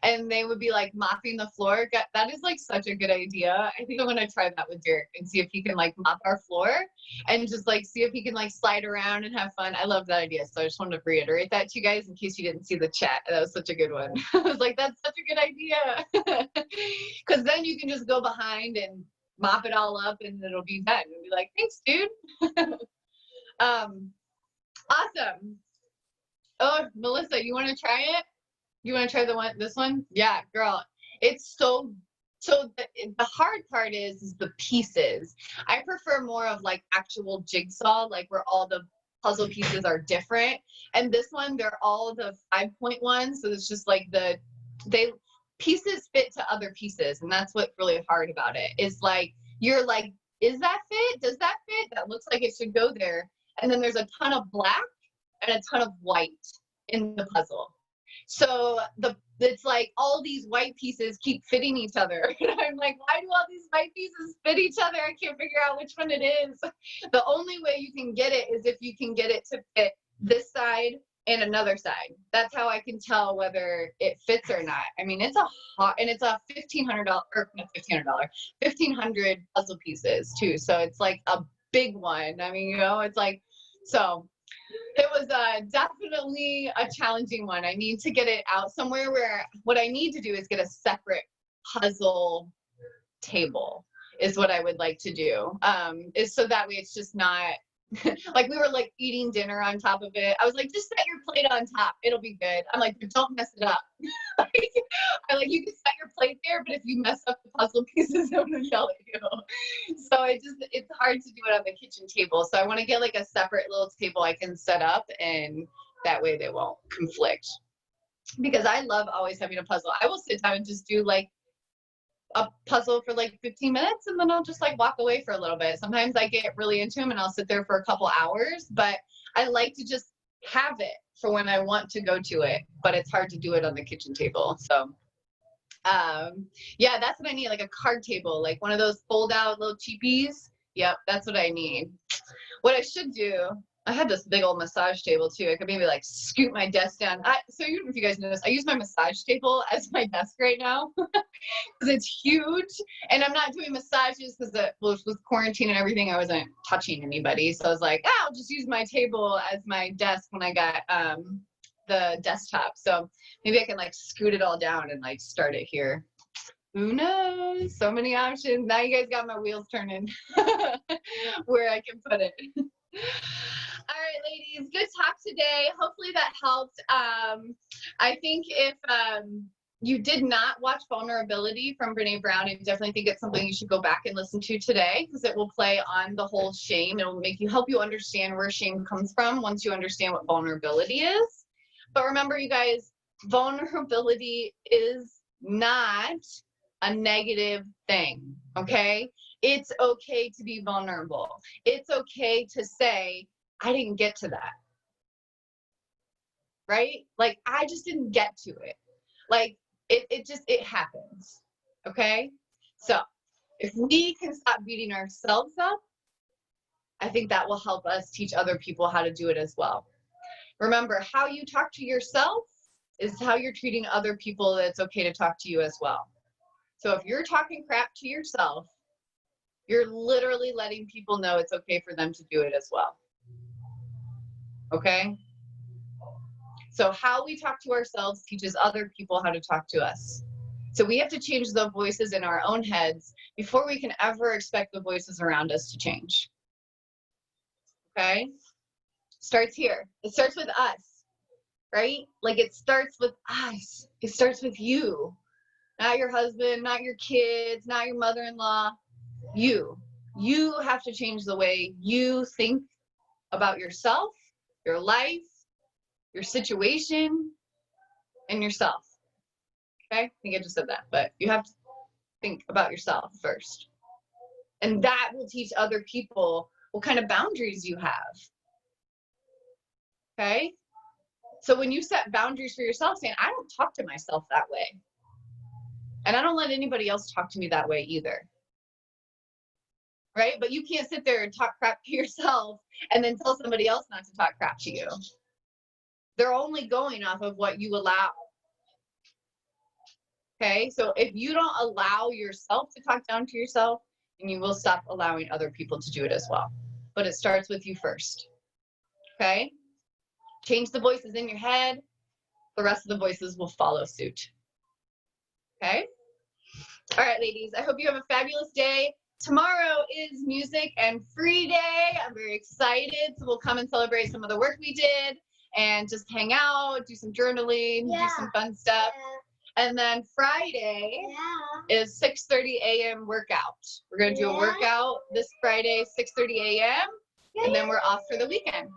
and they would be like mopping the floor. That is like such a good idea. I think I'm gonna try that with Derek and see if he can like mop our floor and just like see if he can like slide around and have fun. I love that idea. So I just wanted to reiterate that to you guys in case you didn't see the chat. That was such a good one. I was like, that's such a good idea. Because then you can just go behind and mop it all up and it'll be done. It'll be like, thanks, dude. Awesome. Oh, Melissa, you want to try it? You want to try this one? Yeah, girl. It's so the hard part is the pieces. I prefer more of like actual jigsaw, like where all the puzzle pieces are different. And this one, they're all the 5-point ones. So it's just like pieces fit to other pieces. And that's what's really hard about it. Is like, you're like, is that fit? Does that fit? That looks like it should go there. And then there's a ton of black and a ton of white in the puzzle. So it's like all these white pieces keep fitting each other. And I'm like, why do all these white pieces fit each other? I can't figure out which one it is. The only way you can get it is if you can get it to fit this side and another side. That's how I can tell whether it fits or not. I mean, it's a $1,500 or not $1,500, 1,500 puzzle pieces too. So it's like a big one. I mean, you know, it's like, so it was definitely a challenging one. I need to get it out somewhere where what I need to do is get a separate puzzle table is what I would like to do. Is so that way it's just not like we were like eating dinner on top of it. I was like, just set your plate on top. It'll be good. I'm like, don't mess it up. I'm like, you can set your plate there, but if you mess up the puzzle pieces, I'm gonna yell at you. So it's hard to do it on the kitchen table. So I want to get like a separate little table I can set up, and that way they won't conflict. Because I love always having a puzzle. I will sit down and just do like a puzzle for like 15 minutes and then I'll just like walk away for a little bit. Sometimes I get really into them and I'll sit there for a couple hours, but I like to just have it for when I want to go to it, but it's hard to do it on the kitchen table. So yeah, that's what I need, like a card table, like one of those fold out little cheapies. Yep, that's what I need. What I should do, I had this big old massage table too. I could maybe like scoot my desk down. So even if you guys notice, I use my massage table as my desk right now because it's huge. And I'm not doing massages because with quarantine and everything, I wasn't touching anybody. So I was like, I'll just use my table as my desk when I got the desktop. So maybe I can like scoot it all down and like start it here. Who knows? So many options. Now you guys got my wheels turning where I can put it. All right, ladies, good talk today. Hopefully that helped. I think if you did not watch Vulnerability from Brene Brown, I definitely think it's something you should go back and listen to today because it will play on the whole shame. It will help you understand where shame comes from once you understand what vulnerability is. But remember, you guys, vulnerability is not a negative thing, okay? It's okay to be vulnerable. It's okay to say, I didn't get to that, right? Like, I just didn't get to it. Like, it happens, okay? So, if we can stop beating ourselves up I think that will help us teach other people how to do it as well. Remember, how you talk to yourself is how you're treating other people that it's okay to talk to you as well. So if you're talking crap to yourself, you're literally letting people know it's okay for them to do it as well. Okay? So how we talk to ourselves teaches other people how to talk to us. So we have to change the voices in our own heads before we can ever expect the voices around us to change. Okay? Starts here. It starts with us, right? Like it starts with us. It starts with you. Not your husband, not your kids, not your mother-in-law. You. You have to change the way you think about yourself, your life, your situation, and yourself. Okay? I think I just said that, but you have to think about yourself first. And that will teach other people what kind of boundaries you have. Okay? So when you set boundaries for yourself, saying, I don't talk to myself that way. And I don't let anybody else talk to me that way either. Right? But you can't sit there and talk crap to yourself and then tell somebody else not to talk crap to you. They're only going off of what you allow. Okay? So if you don't allow yourself to talk down to yourself, then you will stop allowing other people to do it as well. But it starts with you first. Okay? Change the voices in your head. The rest of the voices will follow suit. Okay? All right, ladies, I hope you have a fabulous day. Tomorrow is music and free day. I'm very excited. So we'll come and celebrate some of the work we did and just hang out, do some journaling, do some fun stuff. And then Friday is 6:30 a.m. workout. We're going to do a workout this Friday, 6:30 a.m. And then we're off for the weekend.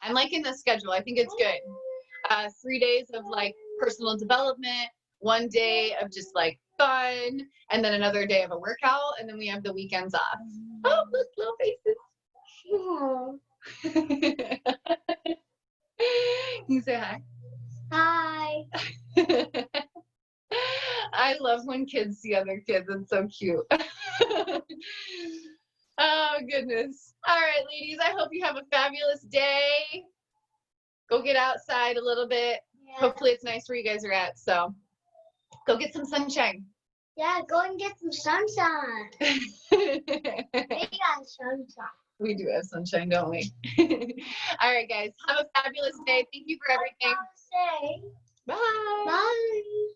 I'm liking this schedule. I think it's good. 3 days of like personal development, 1 day of just like fun, and then another day of a workout, and then we have the weekends off. Oh, look, little faces. You say hi. Hi. I love when kids see other kids. It's so cute. Oh, goodness. All right, ladies, I hope you have a fabulous day. Go get outside a little bit. Yeah. Hopefully it's nice where you guys are at. So go get some sunshine. Yeah, go and get some sunshine. We got sunshine. We do have sunshine, don't we? All right, guys. Have a fabulous day. Thank you for everything. Say Bye. bye.